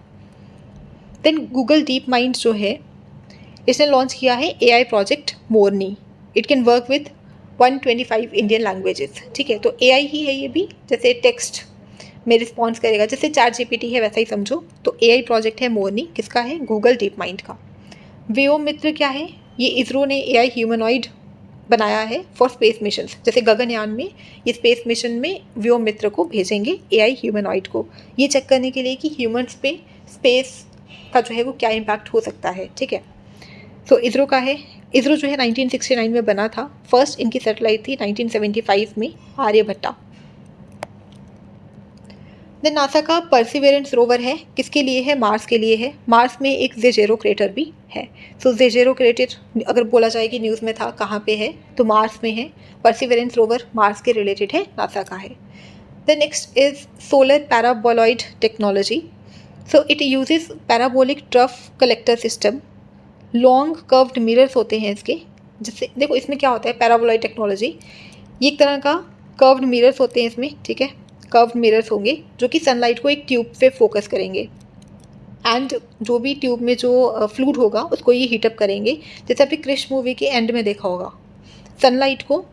देन गूगल डीप माइंड जो है इसने लॉन्च किया है AI project Morni, it can work with 125 Indian languages, ठीक है। तो AI ही है ये भी, जैसे टेक्स्ट में रिस्पॉन्स करेगा, जैसे ChatGPT है वैसा ही समझो। तो AI प्रोजेक्ट है मोरनी, किसका है? गूगल डीप माइंड का। व्योममित्र क्या है? ये इसरो ने AI ह्यूमनॉइड बनाया है फॉर स्पेस मिशन, जैसे गगनयान में ये स्पेस मिशन में व्योममित्र को भेजेंगे AI ह्यूमनॉइड को, ये चेक करने के लिए कि ह्यूमन्स पे स्पेस का जो है वो क्या इम्पैक्ट हो सकता है, ठीक है। तो इसरो का है, इसरो जो है 1969 में बना था, फर्स्ट इनकी सैटेलाइट थी 1975 में आर्यभट्टा। देन नासा का परसिवेरेंस रोवर है, किसके लिए है? मार्स के लिए है। मार्स में एक जेजेरो क्रेटर भी है। सो जेजेरो क्रेटर अगर बोला जाए कि न्यूज़ में था कहाँ पे है, तो मार्स में है। परसिवेरेंस रोवर मार्स के रिलेटेड है, नासा का है। The next is solar paraboloid technology. So it uses parabolic trough collector system, long curved mirrors होते हैं इसके, जिससे देखो इसमें क्या होता है, पैराबोलॉइड टेक्नोलॉजी, ये एक तरह का कर्व्ड मिरर्स होते हैं इसमें, ठीक है। कर्व्ड मिरर्स होंगे जो कि सनलाइट को एक ट्यूब पे फोकस करेंगे, एंड जो भी ट्यूब में जो फ्लूइड होगा उसको ये हीटअप करेंगे, जैसे आपने क्रिश मूवी के एंड में देखा होगा, सनलाइट को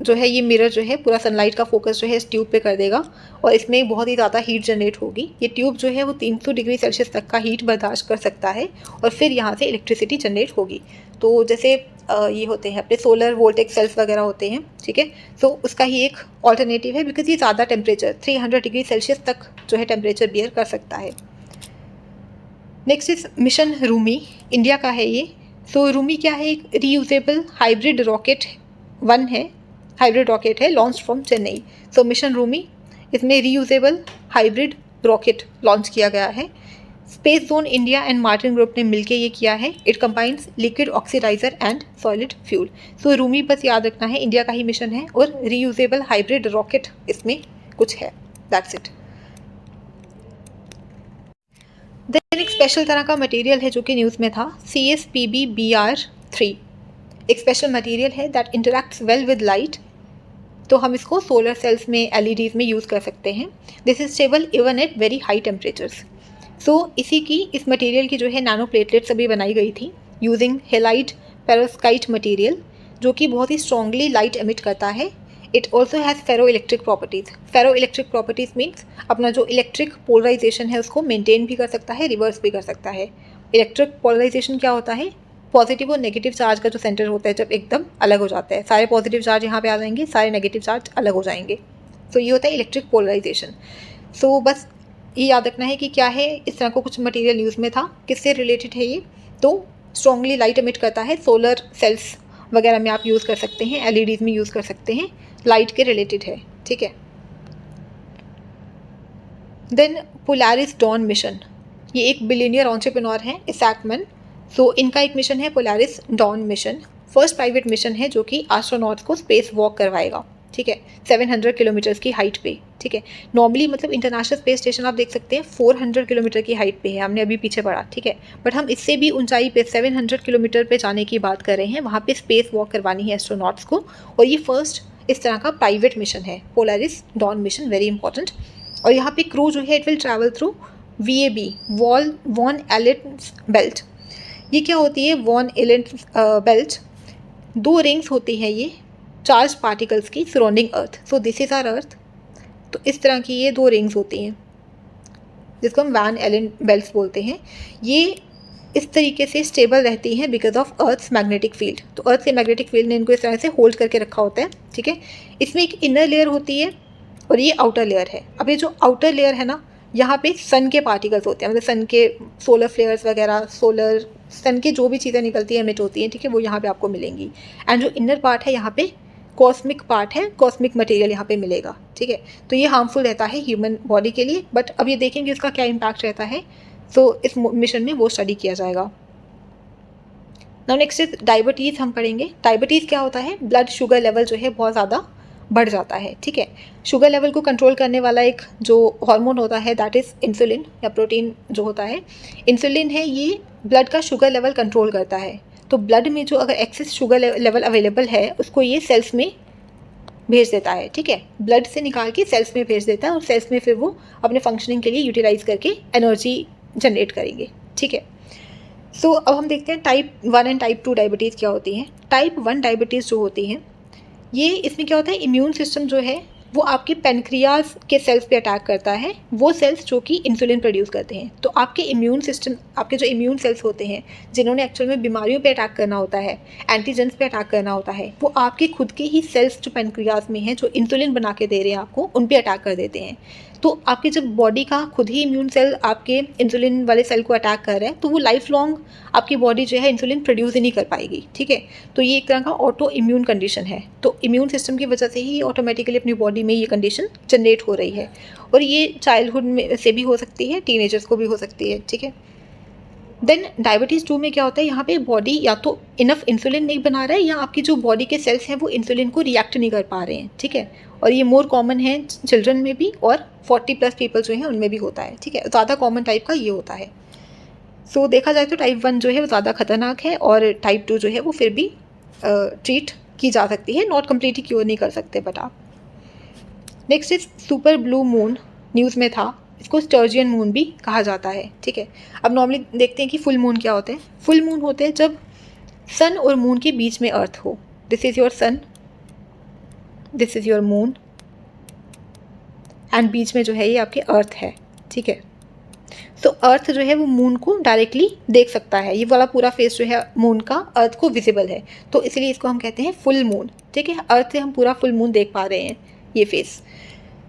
जो है ये मिरर जो है पूरा सनलाइट का फोकस जो है इस ट्यूब पे कर देगा, और इसमें बहुत ही ज़्यादा हीट जनरेट होगी। ये ट्यूब जो है वो 300 डिग्री सेल्सियस तक का हीट बर्दाश्त कर सकता है, और फिर यहाँ से इलेक्ट्रिसिटी जनरेट होगी। तो जैसे ये होते हैं अपने सोलर वोल्टेक सेल्स वगैरह होते हैं, ठीक है। तो उसका ही एक ऑल्टरनेटिव है, बिकॉज ये ज़्यादा टेम्परेचर 300 डिग्री सेल्सियस तक जो है टेम्परेचर बियर कर सकता है। Next is mission Rumi, India का है ये। सो रूमी क्या है? एक रीयूजेबल हाइब्रिड रॉकेट 1 है, हाइब्रिड रॉकेट है, launch from Chennai. So mission RHUMI, इसमें रीयूजेबल हाइब्रिड रॉकेट लॉन्च किया गया है। Space zone India and Martin group ने मिलकर ये किया है। It combines liquid oxidiser and solid fuel. So RHUMI बस याद रखना है, इंडिया का ही मिशन है और रीयूजेबल हाइब्रिड रॉकेट इसमें कुछ है। That's it. देन एक स्पेशल तरह का मटेरियल है जो कि न्यूज़ में था, CSPB-BR3। एक स्पेशल मटेरियल है that interacts well with light. तो हम इसको सोलर सेल्स में, LEDs में यूज़ कर सकते हैं। This is stable even at very high temperatures. So इस मटेरियल की जो है नैनो प्लेटलेट्स अभी बनाई गई थी यूजिंग हेलाइड पेरोस्काइट मटेरियल, जो कि बहुत ही स्ट्रॉन्गली लाइट एमिट करता है। It also has ferroelectric properties. Ferroelectric properties means अपना जो इलेक्ट्रिक पोलराइजेशन है उसको मेंटेन भी कर सकता है, रिवर्स भी कर सकता है। इलेक्ट्रिक पोलराइजेशन क्या होता है? पॉजिटिव और नेगेटिव चार्ज का जो सेंटर होता है जब एकदम अलग हो जाता है, सारे पॉजिटिव चार्ज यहाँ पे आ जाएंगे, सारे नेगेटिव चार्ज अलग हो जाएंगे। तो ये होता है इलेक्ट्रिक पोलराइजेशन। सो बस ये याद रखना है कि क्या है, इस तरह को कुछ मटेरियल न्यूज़ में था। किससे रिलेटेड है ये? तो स्ट्रॉन्गली लाइट एमिट करता है, सोलर सेल्स वगैरह में आप यूज़ कर सकते हैं, LEDs में यूज़ कर सकते हैं, लाइट के रिलेटेड है, ठीक है। देन पोलारिस डॉन मिशन, ये एक बिलियनियर एंटरप्रेन्योर हैं, इसैक। सो इनका एक मिशन है Polaris Dawn mission. First private mission है जो कि एस्ट्रोनॉट्स को स्पेस वॉक करवाएगा, ठीक है, 700 किलोमीटर्स की हाइट पे, ठीक है। नॉर्मली मतलब इंटरनेशनल स्पेस स्टेशन आप देख सकते हैं 400 किलोमीटर की हाइट पे है, हमने अभी पीछे पढ़ा, ठीक है। बट हम इससे भी ऊंचाई पे 700 किलोमीटर पे जाने की बात कर रहे हैं, वहाँ पे स्पेस वॉक करवानी है एस्ट्रोनॉट्स को। और ये फर्स्ट इस तरह का प्राइवेट मिशन है, Polaris Dawn mission, very important. और यहाँ पे क्रू जो है it will travel through VAB, Van Allen's belt. ये क्या होती है वॉन एलेंस बेल्ट? 2 रिंग्स होती हैं ये चार्ज पार्टिकल्स की surrounding earth. So this is our earth. तो इस तरह की ये 2 रिंग्स होती हैं जिसको हम वैन एलेन बेल्ट्स बोलते हैं। ये इस तरीके से स्टेबल रहती हैं because of earth's magnetic field. तो अर्थ के मैग्नेटिक फील्ड ने इनको इस तरह से होल्ड करके रखा होता है, ठीक है। इसमें एक इनर लेयर होती है और ये आउटर लेयर है। अब ये जो आउटर लेयर है ना, यहाँ पे सन के पार्टिकल्स होते हैं, मतलब सन के सोलर फ्लेयर्स वगैरह, सन के जो भी चीज़ें निकलती हैं, एमिट होती हैं, ठीक है, वो यहाँ पे आपको मिलेंगी। एंड जो इनर पार्ट है यहाँ पे कॉस्मिक पार्ट है, कॉस्मिक मटेरियल यहाँ पे मिलेगा, ठीक है। तो ये हार्मफुल रहता है ह्यूमन बॉडी के लिए, बट अब ये देखेंगे इसका क्या इम्पैक्ट रहता है। सो इस मिशन में वो स्टडी किया जाएगा। नाउ नेक्स्ट इज डायबिटीज़ हम पढ़ेंगे। डायबिटीज़ क्या होता है? ब्लड शुगर लेवल जो है बहुत ज़्यादा बढ़ जाता है, ठीक है। शुगर लेवल को कंट्रोल करने वाला एक जो हार्मोन होता है दैट इज़ इंसुलिन, या प्रोटीन जो होता है इंसुलिन है, ये ब्लड का शुगर लेवल कंट्रोल करता है। तो ब्लड में जो अगर एक्सेस शुगर लेवल अवेलेबल है उसको ये सेल्स में भेज देता है, ठीक है, ब्लड से निकाल के सेल्स में भेज देता है और सेल्स में फिर वो अपने फंक्शनिंग के लिए यूटिलाइज करके एनर्जी जनरेट करेंगे, ठीक है। सो अब हम देखते हैं टाइप 1 एंड टाइप 2 डायबिटीज़ क्या होती हैं। टाइप 1 डायबिटीज़ जो होती हैं ये, इसमें क्या होता है, इम्यून सिस्टम जो है वो आपके पेनक्रियाज के सेल्स पे अटैक करता है, वो सेल्स जो कि इंसुलिन प्रोड्यूस करते हैं। तो आपके इम्यून सिस्टम, आपके जो इम्यून सेल्स होते हैं जिन्होंने एक्चुअल में बीमारियों पे अटैक करना होता है, एंटीजेंस पे अटैक करना होता है, वो आपके खुद के ही सेल्स जो पेनक्रियाज में हैं, जो इंसुलिन बना के दे रहे हैं आपको, उन पे अटैक कर देते हैं। तो आपके जब बॉडी का खुद ही इम्यून सेल आपके इंसुलिन वाले सेल को अटैक कर रहा है तो वो लाइफ लॉन्ग आपकी बॉडी जो है इंसुलिन प्रोड्यूस ही नहीं कर पाएगी, ठीक है। तो ये एक तरह का ऑटो इम्यून कंडीशन है। तो इम्यून सिस्टम की वजह से ही ऑटोमेटिकली अपनी बॉडी में ये कंडीशन जनरेट हो रही है, और ये चाइल्डहुड में से भी हो सकती है, टीनेजर्स को भी हो सकती है, ठीक है। देन डायबिटीज़ 2 में क्या होता है, यहाँ पे बॉडी या तो इनफ इंसुलिन नहीं बना रहा है, या आपकी जो बॉडी के सेल्स हैं वो इंसुलिन को रिएक्ट नहीं कर पा रहे हैं, ठीक है। और ये मोर कॉमन है चिल्ड्रन में भी, और 40+ पीपल जो हैं उनमें भी होता है, ठीक है। ज़्यादा कॉमन टाइप का ये होता है। सो देखा जाए तो टाइप 1 जो है वो ज़्यादा खतरनाक है, और टाइप 2 जो है वो फिर भी ट्रीट की जा सकती है, नॉट कम्प्लीटली क्योर नहीं कर सकते बट आप। Next is super blue moon, news में था, इसको स्टर्जियन मून भी कहा जाता है, ठीक है। अब नॉर्मली देखते हैं कि फुल मून क्या होते हैं। फुल मून होते हैं जब सन और मून के बीच में अर्थ हो। This is your sun, this is your moon, and बीच में जो है ये आपके अर्थ है, ठीक है। सो अर्थ जो है वो मून को डायरेक्टली देख सकता है, ये वाला पूरा फेस जो है मून का अर्थ को विजिबल है, तो इसलिए इसको हम कहते हैं फुल मून, ठीक है। अर्थ से हम पूरा फुल मून देख पा रहे हैं, ये फेस।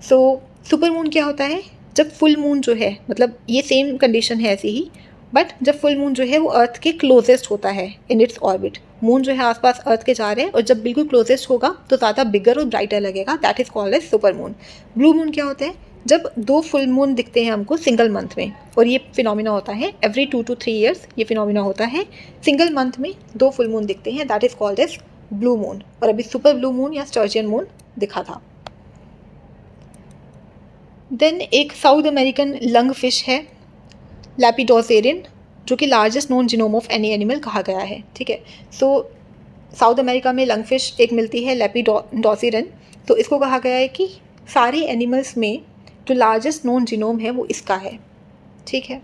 सो सुपर मून क्या होता है, जब फुल मून जो है, मतलब ये सेम कंडीशन है ऐसी ही, बट जब फुल मून जो है वो अर्थ के क्लोजेस्ट होता है इन इट्स ऑर्बिट। मून जो है आसपास अर्थ के जा रहे हैं, और जब बिल्कुल क्लोजेस्ट होगा तो ज़्यादा बिगर और ब्राइटर लगेगा, that is called as super moon. Blue moon क्या होता है, जब 2 फुल मून दिखते हैं हमको सिंगल मंथ में, और ये फिनोमिना होता है एवरी 2 to 3 ईयर्स, ये फिनोमिना होता है सिंगल मंथ में 2 फुल मून दिखते हैं, that is called as blue moon. और अभी सुपर ब्लू मून या स्टर्जियन मून दिखा था। देन एक साउथ अमेरिकन लंग फिश है लैपिडोसेरियन, जो कि largest known genome of any animal कहा गया है, ठीक है। सो साउथ अमेरिका में लंग फिश एक मिलती है लैपिडोसेरियन, तो इसको कहा गया है कि सारे एनिमल्स में जो लार्जेस्ट नोन जीनोम है वो इसका है, ठीक है।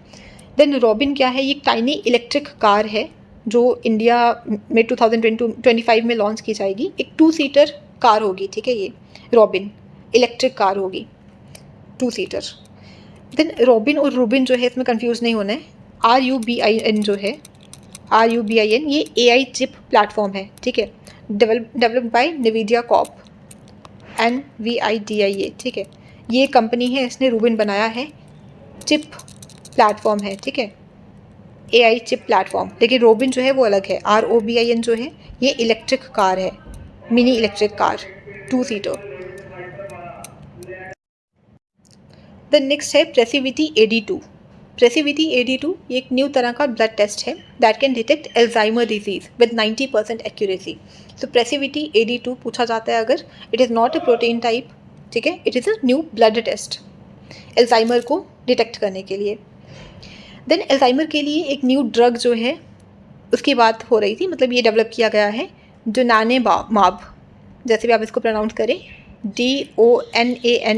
देन रॉबिन क्या है, ये एक टाइनी इलेक्ट्रिक कार है जो इंडिया में 2025 में लॉन्च की जाएगी। एक 2 सीटर कार होगी, ठीक है, ये रॉबिन इलेक्ट्रिक कार होगी 2 सीटर। देन रॉबिन और रूबिन जो है इसमें कंफ्यूज नहीं होना है, RUBIN जो है RUBIN ये AI चिप प्लेटफॉर्म है, ठीक है, developed by NVIDIA Corp NVIDIA, ठीक है। ये कंपनी है, इसने रूबिन बनाया है, चिप प्लेटफॉर्म है, ठीक है, AI चिप प्लेटफॉर्म। लेकिन रोबिन जो है वो अलग है, ROBIN जो है ये इलेक्ट्रिक कार है, mini electric car 2 seater. The next है प्रेसिविटी AD2। प्रेसिविटी AD2 ये एक न्यू तरह का ब्लड टेस्ट है that can detect Alzheimer disease with 90% accuracy. So Precivity AD2 पूछा जाता है अगर, it is not a protein type, ठीक है, it is a new blood test Alzheimer को डिटेक्ट करने के लिए। देन एल्जाइमर के लिए एक न्यू ड्रग जो है उसकी बात हो रही थी, मतलब ये डेवलप किया गया है दोनानेमाब, जैसे भी आप इसको प्रोनाउंस करें, DONANEMAB,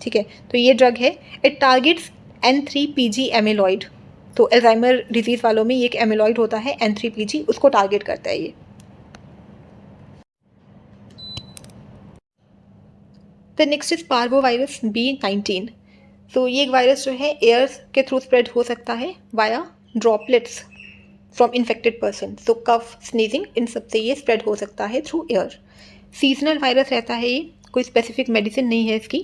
ठीक है। तो ये ड्रग है, इट टारगेट्स N3PG एमिलॉइड। तो एल्जाइमर डिजीज़ वालों में ये एक एमिलॉइड होता है N3PG, उसको टारगेट करता है ये। The next is parvovirus B19। तो ये एक वायरस जो है एयर के थ्रू स्प्रेड हो सकता है via droplets from infected person. So cough, sneezing, इन सबसे ये स्प्रेड हो सकता है थ्रू एयर। सीजनल वायरस रहता है ये, कोई स्पेसिफिक मेडिसिन नहीं है इसकी,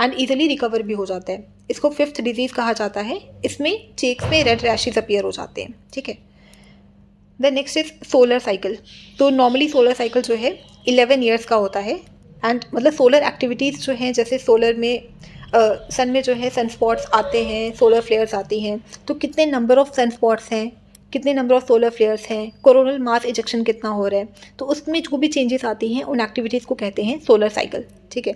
एंड ईजिली रिकवर भी हो जाता है। इसको 5th डिजीज़ कहा जाता है। इसमें चेक्स में रेड रैशेज अपीयर हो जाते हैं, ठीक है। The next is solar cycle. तो नॉर्मली सोलर साइकिल जो है 11 ईयर्स का होता है, एंड मतलब सोलर एक्टिविटीज़ जो हैं, जैसे सोलर में सन में जो है सन स्पॉट्स आते हैं, सोलर फ्लेयर्स आती हैं, तो कितने नंबर ऑफ सन स्पॉट्स हैं, कितने नंबर ऑफ सोलर फ्लेयर्स हैं, कोरोनल मास इजेक्शन कितना हो रहा है, तो उसमें जो भी चेंजेस आती हैं उन एक्टिविटीज़ को कहते हैं सोलर साइकिल, ठीक है।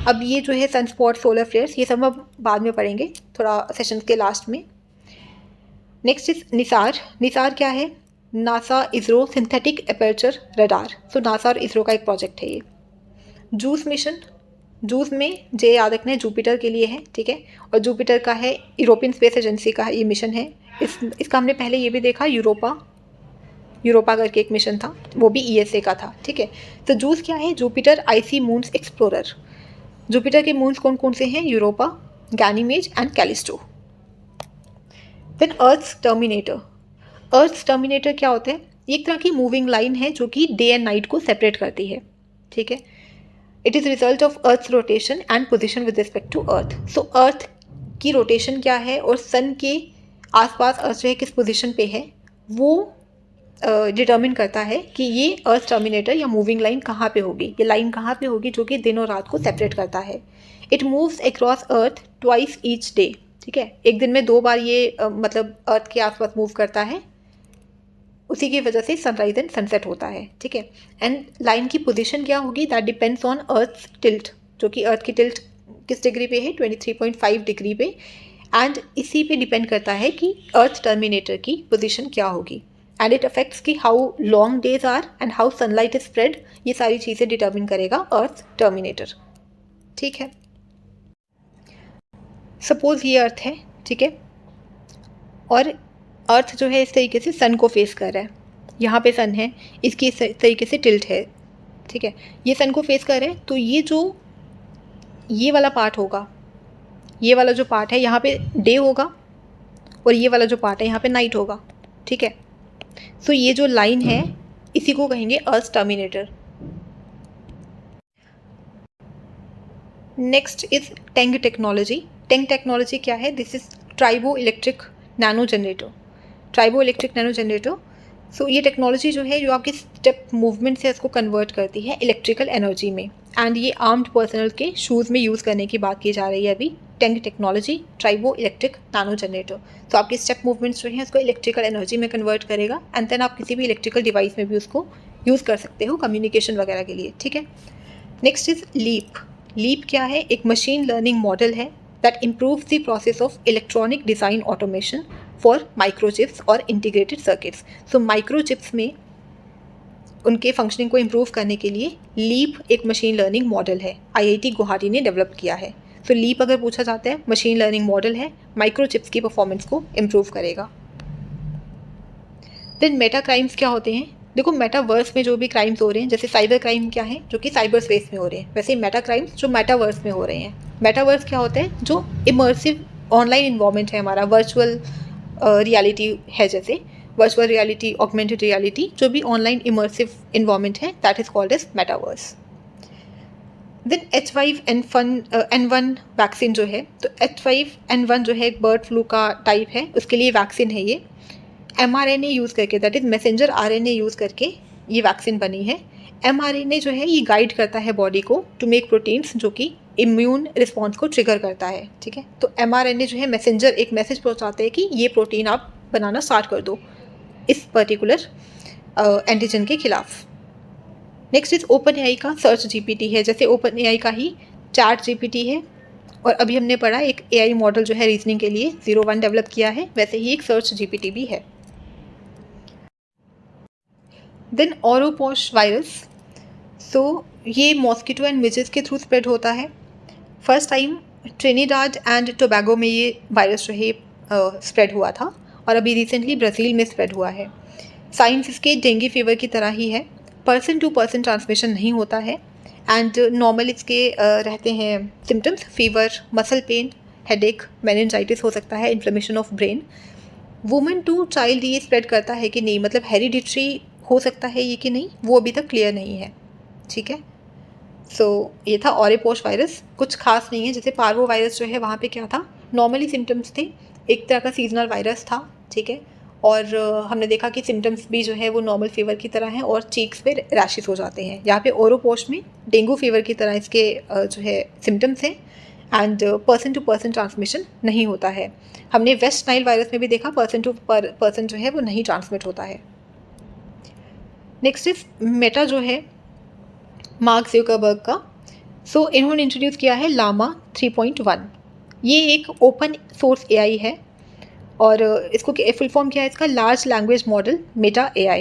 अब ये जो है सन स्पॉट, सोलर फ्लेयर्स, ये सब हम बाद में पढ़ेंगे थोड़ा सेशन के लास्ट में। Next is Nisar. निसार क्या है, NASA ISRO synthetic aperture radar. सो नासा और इसरो का एक प्रोजेक्ट है ये। जूस मिशन, जूस में जे याद रखना है जुपिटर के लिए है, ठीक है, और जुपिटर का है, यूरोपियन स्पेस एजेंसी का ये मिशन है। इसका हमने पहले ये भी देखा, यूरोपा करके एक मिशन था, वो भी ESA का था, ठीक है। तो जूस क्या है, Jupiter icy moons explorer. Jupiter के मून्स कौन कौन से हैं, Europa, Ganymede and Callisto. Then earth terminator. Earth terminator क्या होता है, एक तरह की मूविंग लाइन है जो कि डे एंड नाइट को सेपरेट करती है, ठीक है। It is result of earth rotation and position with respect to earth. So earth की रोटेशन क्या है और सन के आसपास अर्थ जो है किस पोजीशन पे है, वो डिटर्मिन करता है कि ये अर्थ टर्मिनेटर या मूविंग लाइन कहाँ पे होगी, ये लाइन कहाँ पे होगी जो कि दिन और रात को सेपरेट करता है। It moves across earth twice each day, ठीक है, एक दिन में 2 बार ये मतलब अर्थ के आसपास मूव करता है, उसी की वजह से सनराइज एंड सनसेट होता है, ठीक है। एंड लाइन की पोजीशन क्या होगी, that depends on earth tilt, जो कि अर्थ की टिल्ट किस डिग्री पे है, 23.5 डिग्री पे, एंड इसी पे डिपेंड करता है कि अर्थ टर्मिनेटर की पोजीशन क्या होगी, एंड इट अफेक्ट्स कि how long days are and how sunlight is spread, ये सारी चीज़ें डिटर्मिन करेगा अर्थ टर्मिनेटर, ठीक है। सपोज ये अर्थ है, ठीक है, और अर्थ जो है इस तरीके से सन को फेस कर रहा है, यहाँ पे सन है, इसकी इस तरीके से टिल्ट है, ठीक है, ये सन को फेस कर रहे हैं, तो ये जो ये वाला पार्ट होगा, ये वाला जो पार्ट है यहाँ पे डे होगा, और ये वाला जो पार्ट है यहाँ पे नाइट होगा, ठीक है। सो ये जो लाइन है इसी को कहेंगे earth terminator. Next is TENG technology. TENG technology क्या है, this is triboelectric nanogenerator. Triboelectric nanogenerator ये टेक्नोलॉजी जो है जो आपके स्टेप मूवमेंट से इसको कन्वर्ट करती है इलेक्ट्रिकल एनर्जी में, एंड ये आर्म्ड पर्सनल के शूज़ में यूज़ करने की बात की जा रही है अभी। टेंग टेक्नोलॉजी ट्राइबो इलेक्ट्रिक नानो जनरेटर, तो आपके स्टेप मूवमेंट्स जो हैं उसको इलेक्ट्रिकल एनर्जी में कन्वर्ट करेगा, एंड देन आप किसी भी इलेक्ट्रिकल डिवाइस में भी उसको यूज़ कर सकते हो कम्युनिकेशन वगैरह के लिए, ठीक है। Next is leap. लीप क्या है? एक मशीन लर्निंग मॉडल है that improves the process of electronic design automation for microchips और इंटीग्रेटेड सर्किट्स। सो माइक्रोचिप्स में उनके फंक्शनिंग को इम्प्रूव करने के लिए लीप एक मशीन लर्निंग मॉडल है, IIT गुवाहाटी ने डेवलप किया है। तो लीप अगर पूछा जाता है, मशीन लर्निंग मॉडल है, माइक्रोचिप्स की परफॉर्मेंस को इम्प्रूव करेगा। देन मेटा क्राइम्स क्या होते हैं? देखो, मेटावर्स में जो भी क्राइम्स हो रहे हैं, जैसे साइबर क्राइम क्या है जो कि साइबर स्पेस में हो रहे हैं, वैसे ही मेटा क्राइम्स जो मेटावर्स में हो रहे हैं। मेटावर्स क्या होता है? जो इमर्सिव ऑनलाइन इन्वॉल्वमेंट है हमारा, वर्चुअल रियलिटी है, जैसे वर्चुअल रियलिटी, ऑगमेंटेड रियलिटी, जो भी ऑनलाइन इमर्सिव इन्वॉल्वमेंट है, that is called as metaverse. Then H5N1 vaccine जो है, तो H5N1 जो है एक बर्ड फ्लू का टाइप है, उसके लिए वैक्सीन है ये। mRNA यूज़ करके, that is messenger RNA use करके ये वैक्सीन बनी है। mRNA जो है ये गाइड करता है बॉडी को टू मेक प्रोटीन्स जो कि इम्यून रिस्पॉन्स को ट्रिगर करता है, ठीक है। तो mRNA जो है मैसेंजर एक मैसेज पहुंचाते हैं कि ये प्रोटीन आप बनाना स्टार्ट कर दो इस पर्टिकुलर एंटीजन के खिलाफ। नेक्स्ट इज OpenAI का सर्च GPT है, जैसे OpenAI का ही चैट GPT है, और अभी हमने पढ़ा एक AI मॉडल जो है रीजनिंग के लिए 01 डेवलप किया है, वैसे ही एक सर्च GPT भी है। देन ओरोपॉश वायरस, ये मॉस्किटो एंड मिजेस के थ्रू स्प्रेड होता है। First time Trinidad and Tobago में ये वायरस जो है स्प्रेड हुआ था, और अभी रिसेंटली ब्राज़ील में स्प्रेड हुआ है। साइंस इसके डेंगू फीवर की तरह ही है, पर्सन टू पर्सन ट्रांसमिशन नहीं होता है, एंड नॉर्मल इसके रहते हैं symptoms, fever, muscle pain, headache, meningitis हो सकता है, inflammation of brain. Women to child ये स्प्रेड करता है कि नहीं, मतलब हेरिडिटरी हो सकता है ये कि नहीं, वो अभी तक क्लियर नहीं है, ठीक है। ये था ओरोपॉश वायरस, कुछ खास नहीं है। जैसे पार्वो वायरस जो है वहाँ पे क्या था, नॉर्मली सिम्टम्स थे, एक तरह का सीजनल वायरस था, ठीक है, और हमने देखा कि सिम्टम्स भी जो है वो नॉर्मल फीवर की तरह हैं और चीक्स पे रैशेस हो जाते हैं। यहाँ पे ओरोपॉश में डेंगू फीवर की तरह इसके जो है सिम्टम्स हैं, and person to person transmission नहीं होता है। हमने वेस्ट नाइल वायरस में भी देखा पर्सन टू पर्सन जो है वो नहीं ट्रांसमिट होता है। नेक्स्ट इज मेटा जो है मार्क ज़ुकरबर्ग का, इन्होंने इंट्रोड्यूस किया है लामा 3.1। ये एक ओपन सोर्स AI है, और इसको फुल फॉर्म क्या है इसका, large language model Meta AI।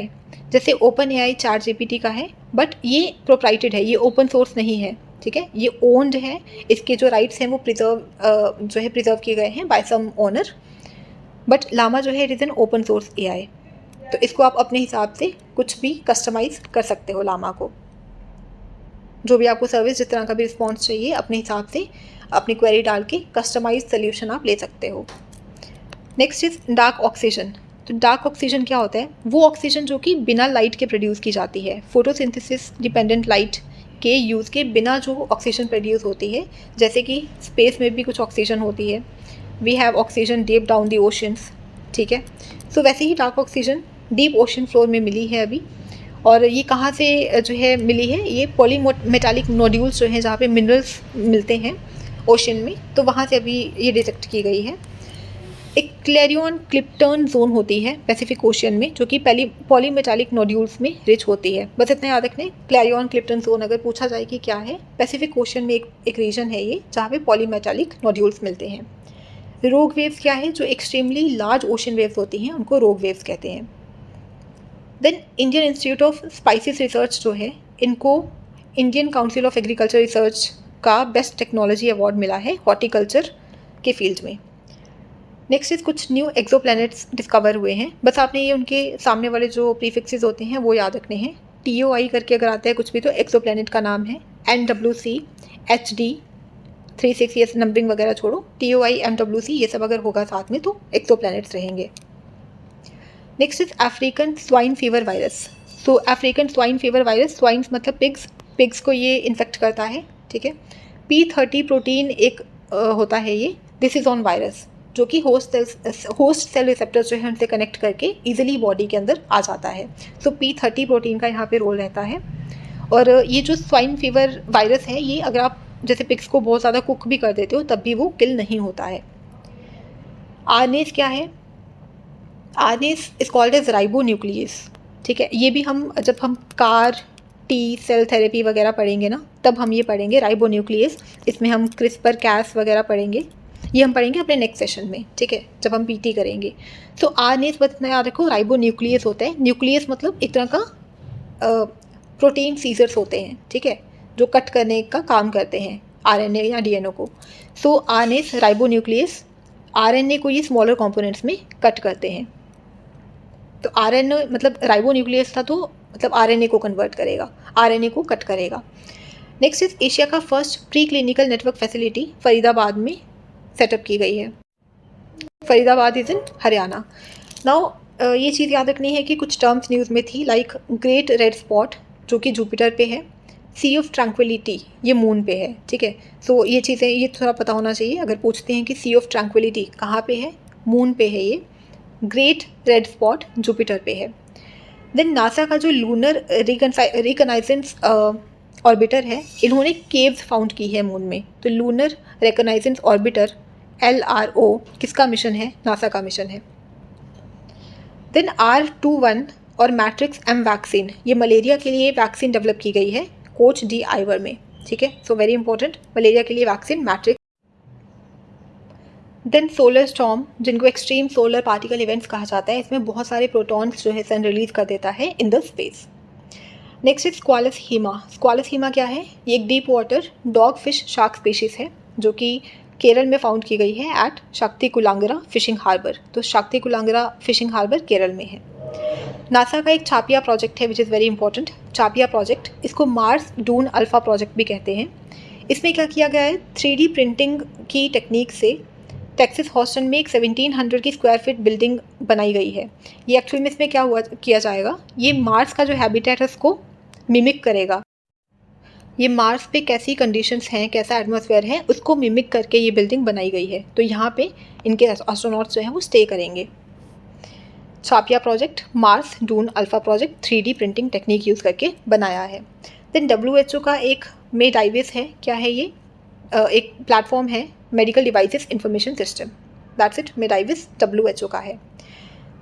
जैसे OpenAI चैट GPT का है, बट ये प्रोप्राइटेड है, ये ओपन सोर्स नहीं है, ठीक है, ये ओन्ड है, इसके जो राइट्स हैं वो प्रिजर्व किए गए हैं by some owner, but Llama जो है it is an open source AI। तो इसको आप अपने हिसाब से कुछ भी कस्टमाइज कर सकते हो, लामा को, जो भी आपको सर्विस, जिस तरह का भी रिस्पॉन्स चाहिए, अपने हिसाब से अपनी क्वेरी डाल के कस्टमाइज सोल्यूशन आप ले सकते हो। Next is dark oxygen. तो डार्क ऑक्सीजन क्या होता है? वो ऑक्सीजन जो कि बिना लाइट के प्रोड्यूस की जाती है, फोटोसिंथेसिस डिपेंडेंट लाइट के यूज़ के बिना जो ऑक्सीजन प्रोड्यूस होती है, जैसे कि स्पेस में भी कुछ ऑक्सीजन होती है, we have oxygen deep down the oceans, ठीक है। वैसे ही dark oxygen deep ocean floor में मिली है अभी, और ये कहाँ से जो है मिली है, ये पॉलीमेटालिक नोड्यूल्स जो हैं जहाँ पे मिनरल्स मिलते हैं ओशन में, तो वहाँ से अभी ये डिटेक्ट की गई है। एक क्लैरियन क्लिप्टर्न जोन होती है पैसिफिक ओशन में, जो कि पॉलीमेटालिक नोड्यूल्स में रिच होती है। बस इतना याद रखने, क्लैरियन क्लिप्टर्न जोन अगर पूछा जाए कि क्या है, पैसिफिक ओशन में एक रीजन है ये जहाँ पे पॉलीमेटालिक नोड्यूल्स मिलते हैं। रोग वेव्स क्या है? जो एक्सट्रीमली लार्ज ओशन वेव्स होती हैं उनको रोग वेव्स कहते हैं। Then Indian Institute of Spices Research जो है, इनको Indian Council of Agriculture Research का बेस्ट टेक्नोलॉजी अवार्ड मिला है हॉर्टिकल्चर के फील्ड में। नेक्स्ट इज कुछ न्यू एक्सोप्लैनेट्स डिस्कवर हुए हैं, बस आपने ये उनके सामने वाले जो प्रीफिक्सेस होते हैं वो याद रखने हैं। TOI करके अगर आता है कुछ भी तो एक्सोप्लैनेट का नाम है, NWC, HD 36, ये नंबरिंग वगैरह छोड़ो, TOI, MWC ये सब अगर होगा साथ में तो एक्सोप्लैनेट्स रहेंगे। Next is African swine fever virus. African swine fever virus, swines मतलब पिग्स को ये इन्फेक्ट करता है, ठीक है। P30 प्रोटीन एक होता है ये, दिस इज ऑन वायरस, जो कि होस्ट सेल रिसेप्टर्स जो है उनसे कनेक्ट करके ईजिली बॉडी के अंदर आ जाता है। सो P30 प्रोटीन का यहाँ पे रोल रहता है। और ये जो स्वाइन फीवर वायरस है, ये अगर आप जैसे पिग्स को बहुत ज़्यादा कुक भी कर देते हो तब भी वो किल नहीं होता है। आरनेस क्या है? आरनेस इज कॉल्ड एज राइबोन्यूक्लियस, ठीक है। ये भी हम जब हम कार टी सेल थेरेपी वगैरह पढ़ेंगे ना, तब हम ये पढ़ेंगे राइबोन्यूक्लियस। इसमें हम क्रिस्पर कैस वगैरह पढ़ेंगे, ये हम पढ़ेंगे अपने नेक्स्ट सेशन में, ठीक है, जब हम पीटी करेंगे। तो आरनेस बस इतना याद रखो, राइबोन्यूक्लियस होता है। न्यूक्लियस मतलब एक तरह का प्रोटीन सीजर्स होते हैं, ठीक है, जो कट करने का काम करते हैं आरएनए या डीएनए को। सो आरनेस राइबोन्यूक्लियस आरएनए को ये स्मॉलर कंपोनेंट्स में कट करते हैं। तो आरएनए मतलब राइबोन्यूक्लियस था, तो मतलब आरएनए को कन्वर्ट करेगा, आरएनए को कट करेगा। नेक्स्ट इज एशिया का first pre clinical network facility Faridabad में सेटअप की गई है। Faridabad is in Haryana. Now ये चीज़ याद रखनी है कि कुछ टर्म्स न्यूज़ में थी, लाइक ग्रेट रेड स्पॉट जो कि जुपिटर पे है, सी ऑफ ट्रैंक्विलिटी ये मून पे है, ठीक है। सो ये चीज़ें ये थोड़ा पता होना चाहिए अगर पूछते हैं कि सी ऑफ ट्रैंक्विलिटी कहाँ पे है, मून पे है ये। ग्रेट रेड स्पॉट जुपिटर पे है। देन नासा का जो लूनर रिकनाइजेंस ऑर्बिटर है, इन्होंने केव्स फाउंड की है मून में। तो लूनर रिकनाइजेंस ऑर्बिटर LRO किसका मिशन है? नासा का मिशन है। देन R21 और मैट्रिक्स M वैक्सीन, ये मलेरिया के लिए वैक्सीन डेवलप की गई है कोच D आइवर में, ठीक है। सो वेरी इंपॉर्टेंट, मलेरिया के लिए vaccine matrix. Then solar storm, जिनको एक्सट्रीम सोलर पार्टिकल इवेंट्स कहा जाता है, इसमें बहुत सारे प्रोटॉन्स जो है सन रिलीज कर देता है in the space. Next is Squalus hima. Squalus hima क्या है? ये एक deep water dogfish shark species है जो कि केरल में फाउंड की गई है एट शक्तिकुलांगरा फिशिंग हार्बर। तो शक्तिकुलांगरा फिशिंग हार्बर केरल में है। नासा का एक चापिया प्रोजेक्ट है which is very important, CHAPEA project. इसको मार्स डून अल्फा प्रोजेक्ट भी कहते हैं। इसमें क्या किया गया है? 3D प्रिंटिंग की टेक्निक से टेक्सास हॉस्टन में एक 1700 की स्क्वायर फीट बिल्डिंग बनाई गई है। ये एक्चुअल में इसमें क्या हुआ किया जाएगा, ये मार्स का जो हैबिटेट है उसको मिमिक करेगा। ये मार्स पे कैसी कंडीशंस हैं, कैसा एटमॉस्फेयर है, उसको मिमिक करके ये बिल्डिंग बनाई गई है। तो यहाँ पे इनके एस्ट्रोनॉट्स जो हैं वो स्टे करेंगे। CHAPEA project Mars Dune Alpha project 3D printing technique use करके बनाया है। देन WHO का एक मेडाइविस है, क्या है ये? एक प्लेटफॉर्म है, medical devices information system, that's it. MeDevIS WHO का है।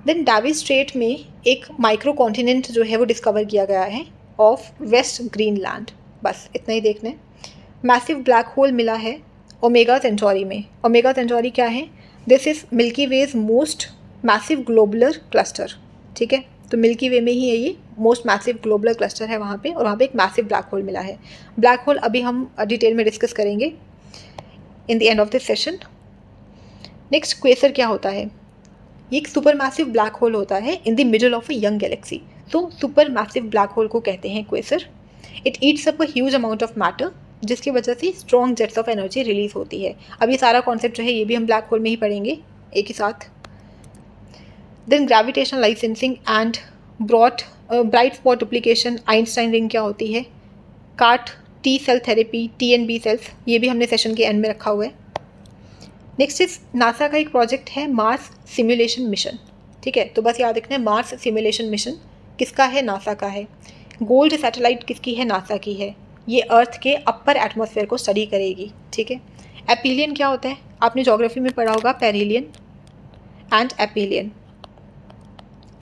देन डाविस स्ट्रेट में एक माइक्रो कॉन्टिनेंट जो है वो डिस्कवर किया गया है ऑफ वेस्ट ग्रीनलैंड। बस इतना ही देखना है। मैसिव ब्लैक होल मिला है ओमेगा सेंचुरी में। ओमेगा सेंचुरी क्या है? This is Milky Way's most massive globular cluster, ठीक है। तो मिल्की वे में ही है ये मोस्ट मैसिव ग्लोबुलर क्लस्टर है वहाँ पे, और वहाँ पे एक मैसिव ब्लैक होल मिला है। ब्लैक होल अभी हम डिटेल में डिस्कस करेंगे in the end of this session. Next quasar क्या होता है? ये एक सुपर मैसिव ब्लैक होल होता है in the middle of a young galaxy. तो सुपर मैसिव ब्लैक होल को कहते हैं quasar. It eats up a huge amount of matter, जिसकी वजह से strong jets of energy release होती है। अब ये सारा कॉन्सेप्ट जो है ये भी हम ब्लैक होल में ही पढ़ेंगे एक ही साथ। Then gravitational licensing and bright spot duplication Einstein ring क्या होती है? काट T cell therapy TNB cells, ये भी हमने सेशन के एंड में रखा हुआ है। नेक्स्ट इज नासा का एक प्रोजेक्ट है मार्स सिमुलेशन मिशन, ठीक है। तो बस याद रखना है मार्स सिमुलेशन मिशन किसका है? नासा का है। गोल्ड सैटेलाइट किसकी है? नासा की है। ये अर्थ के अपर एटमॉस्फेयर को स्टडी करेगी, ठीक है। एपिलियन क्या होता है? आपने ज्योग्राफी में पढ़ा होगा, पेरिलियन एंड एपिलियन।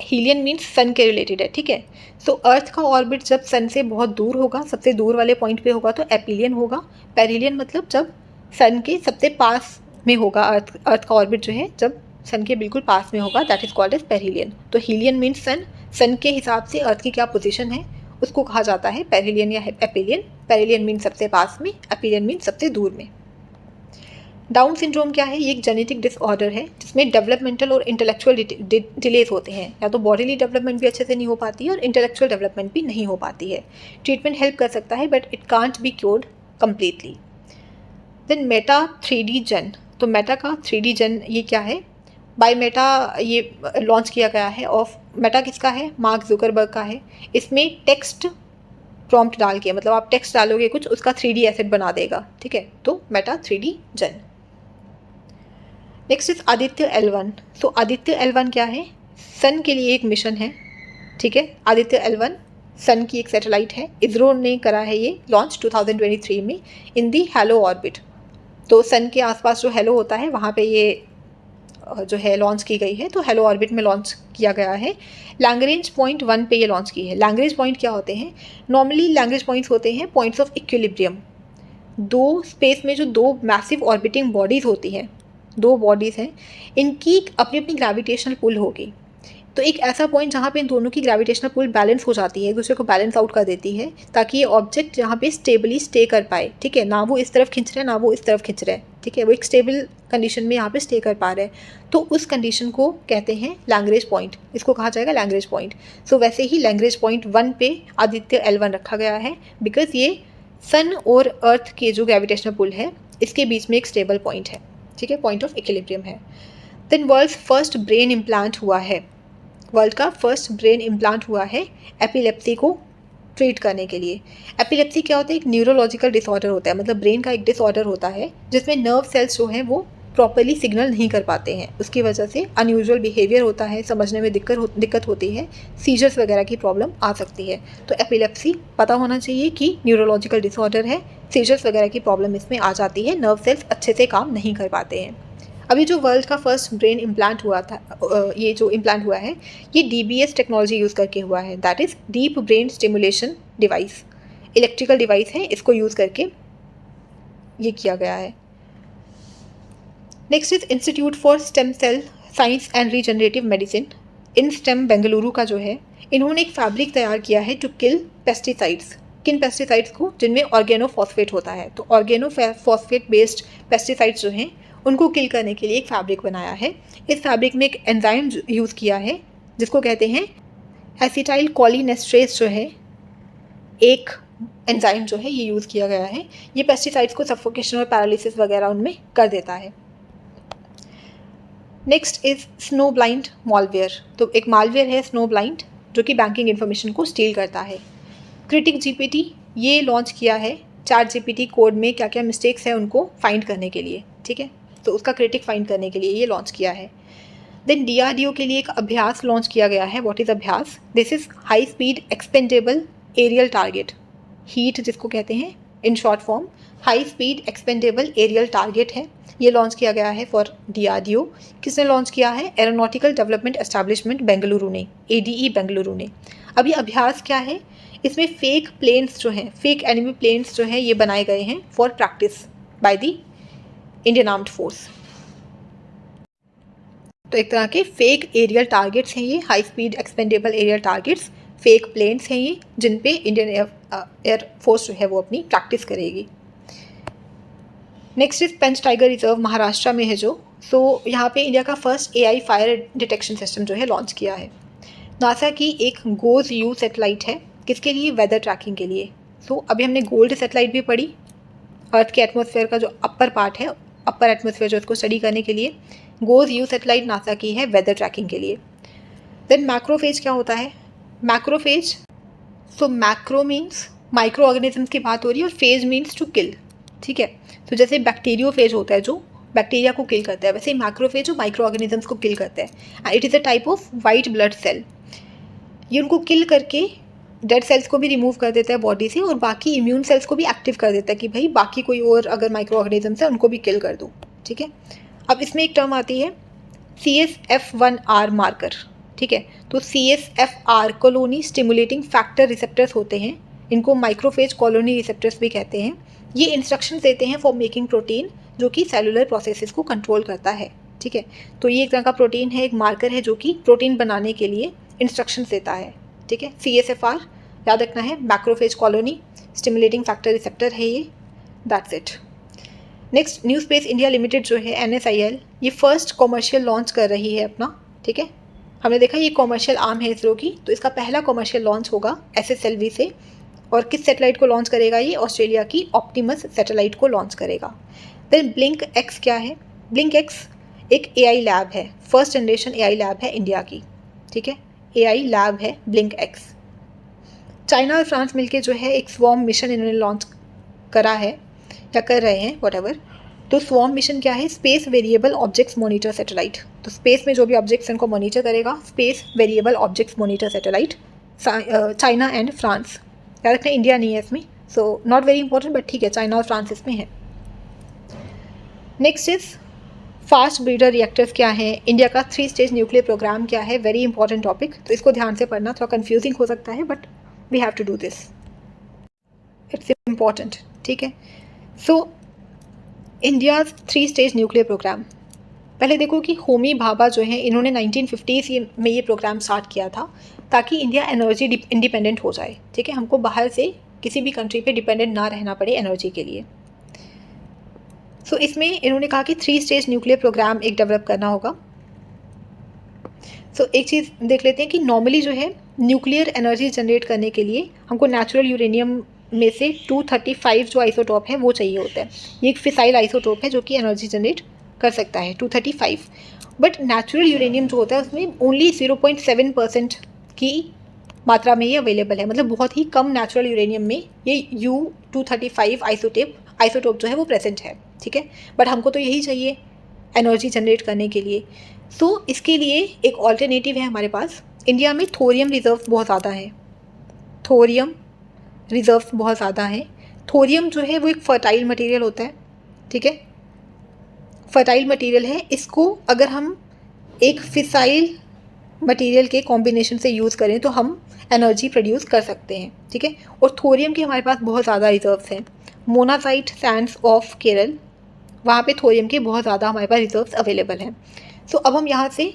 हीलियन मीन्स सन के रिलेटेड है, ठीक है। सो अर्थ का ऑर्बिट जब सन से बहुत दूर होगा, सबसे दूर वाले पॉइंट पे होगा, तो एपिलियन होगा। पेरिलियन मतलब जब सन के सबसे पास में होगा, अर्थ का ऑर्बिट जो है जब सन के बिल्कुल पास में होगा, that is called as perihelion. तो हीलियन मीन्स सन के हिसाब से अर्थ की क्या पोजीशन है उसको कहा जाता है पेरिलियन या एपिलियन। पेरिलियन मीन्स सबसे पास में, एपिलियन मीन्स सबसे दूर में। डाउन सिंड्रोम क्या है? ये एक जेनेटिक डिसऑर्डर है जिसमें डेवलपमेंटल और इंटेलेक्चुअल डिलेज होते हैं। या तो बॉडीली डेवलपमेंट भी अच्छे से नहीं हो पाती है और इंटेलेक्चुअल डेवलपमेंट भी नहीं हो पाती है। ट्रीटमेंट हेल्प कर सकता है but it can't be cured completely. Then Meta 3D Gen. तो मेटा का 3D जेन ये क्या है? बाय मेटा ये लॉन्च किया गया है। ऑफ मेटा किसका है? मार्क जुकरबर्ग का है। इसमें टेक्स्ट प्रॉम्प्ट डाल के, मतलब आप टेक्स्ट डालोगे कुछ, उसका 3D एसेट बना देगा, ठीक है। तो Meta 3D Gen. Next is Aditya L1। So Aditya L1 क्या है? सन के लिए एक मिशन है, ठीक है। आदित्य L1 सन की एक सैटेलाइट है। इसरो ने करा है ये लॉन्च 2023 में इन दी हेलो ऑर्बिट। तो सन के आसपास जो हेलो होता है वहाँ पे ये जो है लॉन्च की गई है। तो हेलो ऑर्बिट में लॉन्च किया गया है। लैग्रेंज पॉइंट 1 पे ये लॉन्च की है। लैग्रेंज पॉइंट क्या होते हैं? नॉर्मली लैग्रेंज पॉइंट्स होते हैं पॉइंट्स ऑफ इक्विलिब्रियम। दो स्पेस में जो दो मैसिव ऑर्बिटिंग बॉडीज़ होती हैं, दो बॉडीज़ हैं, इनकी अपनी अपनी ग्रेविटेशनल पुल होगी। तो एक ऐसा पॉइंट जहाँ पे इन दोनों की ग्रेविटेशनल पुल बैलेंस हो जाती है, एक दूसरे को बैलेंस आउट कर देती है, ताकि ये ऑब्जेक्ट जहाँ पे स्टेबली स्टे कर पाए, ठीक है। ना वो इस तरफ खिंच रहे हैं ना वो इस तरफ खिंच रहे हैं, ठीक है। वो एक स्टेबल कंडीशन में यहाँ पे स्टे कर पा रहे हैं। तो उस कंडीशन को कहते हैं लैग्रेंज पॉइंट। इसको कहा जाएगा लैग्रेंज पॉइंट। सो वैसे ही लैग्रेंज पॉइंट 1 पे आदित्य L1 रखा गया है, बिकॉज ये सन और अर्थ के जो ग्रेविटेशनल पुल है इसके बीच में एक स्टेबल पॉइंट है, ठीक है, पॉइंट ऑफ इक्विलिब्रियम है। Then world's first brain implant हुआ है। वर्ल्ड का फर्स्ट ब्रेन इम्प्लांट हुआ है एपिलेप्सी को ट्रीट करने के लिए। एपिलेप्सी क्या होता है? एक न्यूरोलॉजिकल डिसऑर्डर होता है, मतलब ब्रेन का एक डिसऑर्डर होता है जिसमें नर्व सेल्स जो हैं वो प्रॉपरली सिग्नल नहीं कर पाते हैं। उसकी वजह से अनयूजुअल बिहेवियर होता है, समझने में दिक्कत होती है, सीजर्स वगैरह की प्रॉब्लम आ सकती है। तो एपिलेप्सी पता होना चाहिए कि न्यूरोलॉजिकल डिसऑर्डर है, सीजर्स वगैरह की प्रॉब्लम इसमें आ जाती है, नर्व सेल्स अच्छे से काम नहीं कर पाते हैं। अभी जो वर्ल्ड का फर्स्ट ब्रेन इम्प्लांट हुआ था, ये जो इम्प्लांट हुआ है ये DBS टेक्नोलॉजी यूज़ करके हुआ है, that is deep brain stimulation device. Electrical device है, इसको यूज़ करके ये किया गया है। Next is Institute for Stem Cell Science and Regenerative Medicine. InStem Bengaluru का जो है, इन्होंने एक फैब्रिक तैयार किया है टू किल पेस्टिसाइड्स। किन पेस्टिसाइड्स को? जिनमें ऑर्गेनोफॉस्फेट होता है। तो ऑर्गेनोफॉस्फेट बेस्ड पेस्टिसाइड्स जो हैं उनको किल करने के लिए एक फैब्रिक बनाया है। इस फैब्रिक में एक एंजाइम यूज़ किया है जिसको कहते हैं एसिटाइल कोलिनेस्ट्रेज जो है, एक एंजाइम जो है ये यूज़ किया गया है। ये पेस्टिसाइड्स को सफोकेशन और पैरालिसिस वगैरह उनमें कर देता है। Next is snow blind malware. तो एक मालवेयर है स्नो ब्लाइंड जो कि बैंकिंग इन्फॉर्मेशन को स्टील करता है। क्रिटिक GPT ये लॉन्च किया है चैट GPT कोड में क्या क्या मिस्टेक्स हैं उनको फाइंड करने के लिए, ठीक है। तो उसका क्रिटिक फाइंड करने के लिए ये लॉन्च किया है। देन DRDO के लिए एक अभ्यास लॉन्च किया गया है। What is Abhyas? This is high speed expendable aerial target, HEAT जिसको कहते हैं in short form. High speed expendable aerial target है, ये लॉन्च किया गया है फॉर DRDO। किसने लॉन्च किया है? एरोनॉटिकल डेवलपमेंट एस्टैब्लिशमेंट बेंगलुरु ने, ADE बेंगलुरु ने। अब ये अभ्यास क्या है? इसमें फेक प्लेन्स जो हैं, फेक एनिमी प्लेन्स जो हैं ये बनाए गए हैं for practice by the Indian armed force. तो एक तरह के फेक एरियल टारगेट्स हैं ये, high speed expendable aerial targets, fake planes हैं ये जिन पे इंडियन एयर फोर्स जो है वो अपनी प्रैक्टिस करेगी। Next is Pench tiger reserve, Maharashtra में है जो। सो यहाँ पे इंडिया का first AI fire detection system जो है लॉन्च किया है। नासा की एक GOES-U सैटेलाइट है, किसके लिए? वेदर ट्रैकिंग के लिए। सो अभी हमने गोल्ड सैटेलाइट भी पढ़ी, अर्थ के एटमॉस्फेयर का जो अपर पार्ट है, अपर एटमॉस्फेयर जो इसको स्टडी करने के लिए। GOES-U सैटेलाइट नासा की है वेदर ट्रैकिंग के लिए। देन मैक्रोफेज क्या होता है? मैक्रोफेज, सो मैक्रो मीन्स माइक्रो ऑर्गेनिजम्स की बात हो रही है और फेज मीन्स टू किल, ठीक है। तो जैसे बैक्टीरियोफेज होता है जो बैक्टीरिया को किल करता है, वैसे ही मैक्रोफेज जो माइक्रो ऑर्गेनिजम्स को किल करता है। And it is a type of white blood cell. ये उनको किल करके डेड सेल्स को भी रिमूव कर देता है बॉडी से और बाकी इम्यून सेल्स को भी एक्टिव कर देता है कि भाई बाकी कोई और अगर माइक्रो ऑर्गेनिजम्स है उनको भी किल कर दो, ठीक है। अब इसमें एक टर्म आती है CSF1R मार्कर, ठीक है। तो CSF1R colony stimulating factor receptors होते हैं, इनको माइक्रोफेज कॉलोनी रिसेप्टर्स भी कहते हैं। ये इंस्ट्रक्शंस देते हैं फॉर मेकिंग प्रोटीन जो कि सेलुलर प्रोसेसेस को कंट्रोल करता है, ठीक है। तो ये एक तरह का प्रोटीन है, एक मार्कर है जो कि प्रोटीन बनाने के लिए इंस्ट्रक्शंस देता है, ठीक है। CSF1R याद रखना है, macrophage colony stimulating factor receptor है ये, that's it. Next new space India limited जो है NSIL, ये फर्स्ट कॉमर्शियल लॉन्च कर रही है अपना, ठीक है। हमने देखा ये कॉमर्शियल आर्म है इसरो की, तो इसका पहला कॉमर्शियल लॉन्च होगा SSLV से। और किस सैटेलाइट को लॉन्च करेगा ये? ऑस्ट्रेलिया की ऑप्टिमस सैटेलाइट को लॉन्च करेगा। देन BlinkX क्या है? BlinkX एक AI लैब है, फर्स्ट जनरेशन AI लैब है इंडिया की, ठीक है। AI लैब है BlinkX। चाइना और फ्रांस मिलके जो है एक स्वॉर्म मिशन इन्होंने लॉन्च करा है या कर रहे हैं, व्हाटएवर। तो स्वॉर्म मिशन क्या है? Space variable objects monitor satellite. तो स्पेस में जो भी ऑब्जेक्ट्स इनको मॉनिटर करेगा, space variable objects monitor satellite, China and France. याद रखना इंडिया नहीं है इसमें, so not very important, but ठीक है, चाइना और फ्रांस इसमें है। Next is fast breeder reactors क्या है, इंडिया का 3 स्टेज न्यूक्लियर प्रोग्राम क्या है, वेरी इंपॉर्टेंट टॉपिक। तो इसको ध्यान से पढ़ना, थोड़ा कंफ्यूजिंग हो सकता है but we have to do this, it's important, ठीक है। So India 3 stage nuclear programme, पहले देखो कि होमी भाभा जो है इन्होंने 1950s में ये प्रोग्राम स्टार्ट किया था ताकि इंडिया एनर्जी इंडिपेंडेंट हो जाए, ठीक है, हमको बाहर से किसी भी कंट्री पे डिपेंडेंट ना रहना पड़े एनर्जी के लिए। सो इसमें इन्होंने कहा कि 3 स्टेज न्यूक्लियर प्रोग्राम एक डेवलप करना होगा। सो एक चीज़ देख लेते हैं कि नॉर्मली जो है न्यूक्लियर एनर्जी जनरेट करने के लिए हमको नेचुरल यूरेनियम में से 235 जो आइसोटॉप है वो चाहिए होता है। ये एक फिसाइल आइसोटॉप है जो कि एनर्जी जनरेट कर सकता है 235, बट नेचुरल यूरेनियम जो होता है उसमें ओनली 0.7% की मात्रा में ये अवेलेबल है, मतलब बहुत ही कम नेचुरल यूरेनियम में ये U235 आइसोटोप जो है वो प्रेजेंट है, ठीक है। बट हमको तो यही चाहिए एनर्जी जनरेट करने के लिए। सो इसके लिए एक ऑल्टरनेटिव है हमारे पास, इंडिया में थोरियम रिजर्व बहुत ज़्यादा है, थोरियम रिजर्व बहुत ज़्यादा है। थोरियम जो है वो एक फर्टाइल मटेरियल होता है, ठीक है, फर्टाइल मटेरियल है। इसको अगर हम एक फिसाइल मटेरियल के कॉम्बिनेशन से यूज़ करें तो हम एनर्जी प्रोड्यूस कर सकते हैं, ठीक है। और थोरियम के हमारे पास बहुत ज़्यादा रिजर्व्स हैं। मोनाजाइट सैंड्स ऑफ केरल, वहाँ पे थोरियम के बहुत ज़्यादा हमारे पास रिजर्व्स अवेलेबल हैं। सो अब हम यहाँ से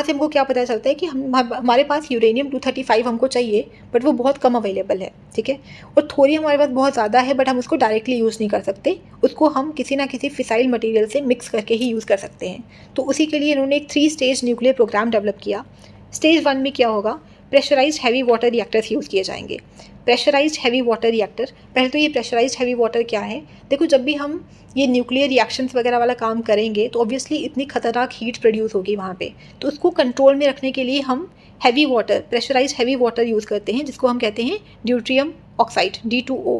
हमको क्या पता चलता है कि हमारे पास यूरेनियम 235 हमको चाहिए बट वो बहुत कम अवेलेबल है, ठीक है। और थोरियम हमारे पास बहुत ज़्यादा है बट हम उसको डायरेक्टली यूज़ नहीं कर सकते, उसको हम किसी ना किसी फिसाइल मटेरियल से मिक्स करके ही यूज़ कर सकते हैं। तो उसी के लिए इन्होंने एक 3 स्टेज न्यूक्लियर प्रोग्राम डेवलप किया। स्टेज 1 में क्या होगा, pressurised heavy water reactors use किए जाएंगे। प्रेशराइज्ड हैवी वाटर रिएक्टर, पहले तो ये प्रेशराइज्ड हैवी वाटर क्या है, देखो जब भी हम ये न्यूक्लियर रिएक्शंस वगैरह वाला काम करेंगे तो ऑब्वियसली इतनी खतरनाक हीट प्रोड्यूस होगी वहाँ पे, तो उसको कंट्रोल में रखने के लिए हम heavy water, pressurised heavy water use करते हैं, जिसको हम कहते हैं ड्यूट्रियम ऑक्साइड D2O,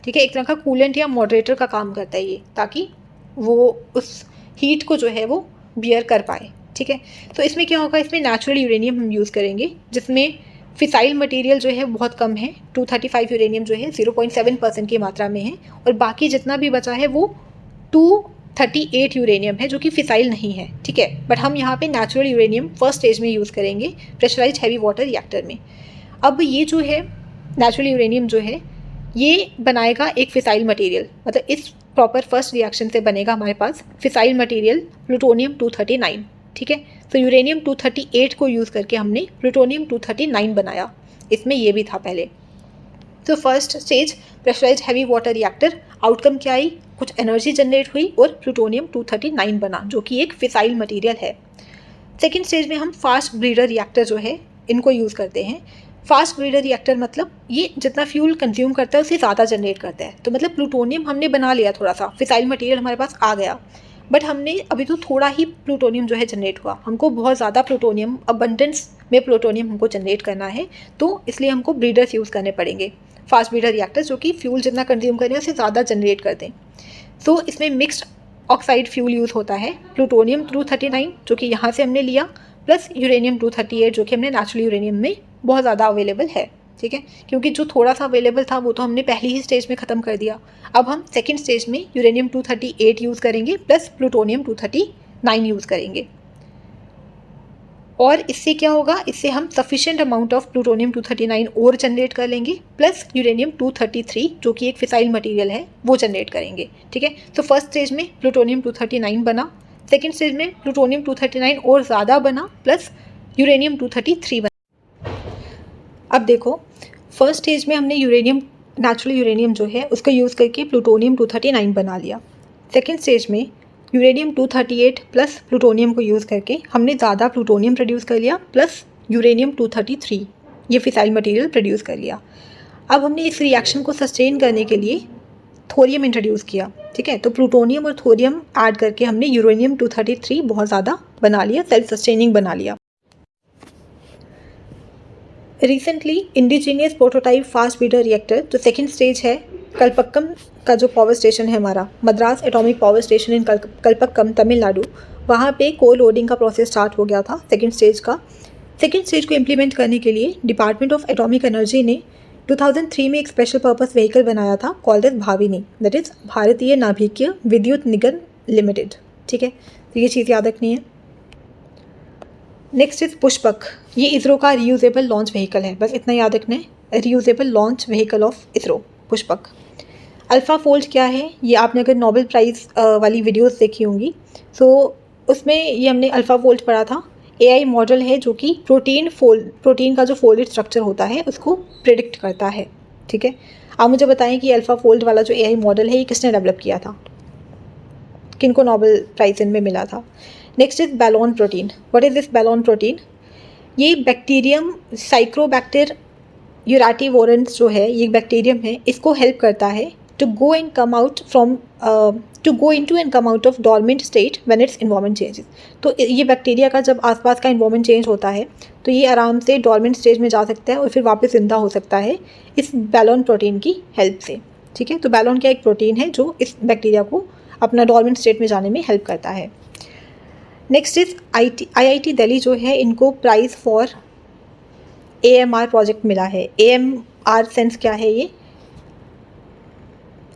ठीक है। एक तरह का कूलेंट या मॉडरेटर का काम करता है ये, ताकि वो उस हीट को जो है वो बियर कर पाए, ठीक है। तो इसमें क्या होगा, इसमें नेचुरल यूरेनियम हम यूज़ करेंगे जिसमें फिसाइल मटेरियल जो है बहुत कम है, 235 यूरेनियम जो है 0.7% की मात्रा में है, और बाकी जितना भी बचा है वो 238 यूरेनियम है जो कि फिसाइल नहीं है, ठीक है। बट हम यहाँ पे नेचुरल यूरेनियम फर्स्ट स्टेज में यूज़ करेंगे प्रेशराइज्ड हैवी वाटर रिएक्टर में। अब ये जो है नेचुरल यूरेनियम जो है ये बनाएगा एक फिसाइल मटेरियल, मतलब इस प्रॉपर फर्स्ट रिएक्शन से बनेगा हमारे पास फिसाइल मटेरियल प्लूटोनियम 239, ठीक है। तो यूरेनियम 238 को यूज़ करके हमने प्लूटोनियम 239 बनाया, इसमें ये भी था पहले। तो first stage pressurised heavy water reactor, outcome क्या आई, कुछ एनर्जी जनरेट हुई और प्लूटोनियम 239 बना जो कि एक फिसाइल मटेरियल है। सेकेंड स्टेज में हम फास्ट ब्रीडर रिएक्टर जो है इनको यूज़ करते हैं। फास्ट ब्रीडर रिएक्टर मतलब ये जितना फ्यूल कंज्यूम करता है उससे ज़्यादा जनरेट करता है। तो मतलब प्लूटोनियम हमने बना लिया, थोड़ा सा फिसाइल मटेरियल हमारे पास आ गया, बट हमने अभी तो थोड़ा ही प्लूटोनियम जो है जनरेट हुआ, हमको बहुत ज़्यादा प्लूटोनियम, अबंडेंस में प्लूटोनियम हमको जनरेट करना है, तो इसलिए हमको ब्रीडर्स यूज़ करने पड़ेंगे, फास्ट ब्रीडर रिएक्टर्स जो कि फ्यूल जितना कंज्यूम करें उससे ज़्यादा जनरेट कर दें। तो इसमें मिक्स्ड ऑक्साइड फ्यूल यूज़ होता है, प्लूटोनियम 239 जो कि यहाँ से हमने लिया, प्लस यूरेनियम 238 जो कि हमने नेचुरल यूरेनियम में बहुत ज़्यादा अवेलेबल है, ठीक है। क्योंकि जो थोड़ा सा अवेलेबल था वो तो हमने पहली ही स्टेज में ख़त्म कर दिया। अब हम सेकेंड स्टेज में यूरेनियम 238 यूज़ करेंगे प्लस प्लूटोनियम 239 यूज़ करेंगे, और इससे क्या होगा, इससे हम सफिशिएंट अमाउंट ऑफ प्लूटोनियम 239 और जनरेट कर लेंगे, प्लस यूरेनियम 233 जो कि एक फिसाइल मटेरियल है वो जनरेट करेंगे, ठीक है। तो फर्स्ट स्टेज में प्लूटोनियम 239 बना, सेकेंड स्टेज में प्लूटोनियम 239 और ज़्यादा बना, प्लस यूरेनियम 233 बना। अब देखो फर्स्ट स्टेज में हमने यूरेनियम, नेचुरल यूरेनियम जो है उसका यूज़ करके प्लूटोनियम 239 बना लिया। सेकेंड स्टेज में यूरेनियम 238 प्लस प्लूटोनियम को यूज़ करके हमने ज़्यादा प्लूटोनियम प्रोड्यूस कर लिया, प्लस यूरेनियम 233 ये फिसाइल मटेरियल प्रोड्यूस कर लिया। अब हमने इस रिएक्शन को सस्टेन करने के लिए थोरियम इंट्रोड्यूस किया, ठीक है। तो प्लूटोनियम और थोरियम ऐड करके हमने यूरेनियम 233 बहुत ज़्यादा बना लिया, सेल्फ सस्टेनिंग बना लिया। Recently indigenous prototype fast breeder reactor जो सेकेंड स्टेज है कलपक्कम का जो पावर स्टेशन है हमारा, मद्रास एटॉमिक पावर स्टेशन इन कलपक्कम तमिलनाडु, वहाँ पे कोल लोडिंग का प्रोसेस स्टार्ट हो गया था सेकेंड स्टेज का। सेकेंड स्टेज को इम्प्लीमेंट करने के लिए डिपार्टमेंट ऑफ एटॉमिक एनर्जी ने 2003 में एक स्पेशल पर्पस व्हीकल बनाया था कॉल्ड एज भाविनी, दैट इज़ भारतीय नाभिकीय विद्युत निगम लिमिटेड। ठीक है, तो ये चीज़ याद रखनी है। नेक्स्ट इज पुष्पक, ये इसरो का रीयूजेबल लॉन्च व्हीकल है, बस इतना याद रखना है, reusable launch vehicle of ISRO Pushpak. Alpha fold क्या है, ये आपने अगर नोबेल प्राइज़ वाली वीडियोस देखी होंगी तो उसमें ये हमने अल्फ़ा फोल्ड पढ़ा था। एआई मॉडल है जो कि प्रोटीन का जो फोल्डेड स्ट्रक्चर होता है उसको प्रिडिक्ट करता है। ठीक है, आप मुझे बताएं कि अल्फ़ा फोल्ड वाला जो एआई मॉडल है ये किसने डेवलप किया था, किनको नोबेल प्राइज़ इनमें मिला था। Next is Balon protein. What is this Balon protein? ये बैक्टीरियम साइक्रोबैक्टर यूराटिवोरेंस जो है, ये बैक्टीरियम है, इसको हेल्प करता है to go and come out from to go into and come out of dormant state when its environment changes. तो ये बैक्टीरिया का जब आसपास का इन्वायरमेंट चेंज होता है तो ये आराम से डॉर्मेंट स्टेज में जा सकता है और फिर वापस जिंदा हो सकता है इस बैलोन प्रोटीन की हेल्प से। ठीक है, तो बैलोन क्या एक प्रोटीन है जो इस बैक्टीरिया को अपना डॉर्मेंट स्टेट में जाने में हेल्प करता है। नेक्स्ट इज IIT दिल्ली जो है, इनको प्राइज़ फॉर AMR प्रोजेक्ट मिला है। AMR सेंस क्या है? ये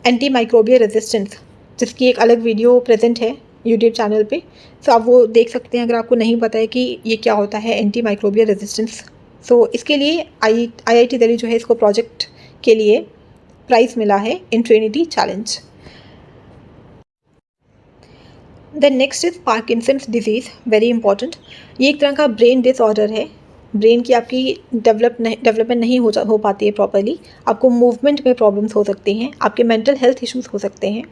एंटी माइक्रोबियल रेजिस्टेंस, जिसकी एक अलग वीडियो प्रेजेंट है यूट्यूब चैनल पे, तो आप वो देख सकते हैं अगर आपको नहीं पता है कि ये क्या होता है एंटी माइक्रोबियल रेजिस्टेंस। तो इसके लिए IIT दिल्ली जो है, इसको प्रोजेक्ट के लिए प्राइज़ मिला है in Trinity challenge. The next is Parkinson's disease, very important. ये एक तरह का ब्रेन डिसऑर्डर है, ब्रेन की आपकी डेवलपमेंट नहीं हो पाती है प्रॉपरली, आपको मूवमेंट में प्रॉब्लम्स हो सकती हैं, आपके मेंटल हेल्थ इश्यूज़ हो सकते हैं।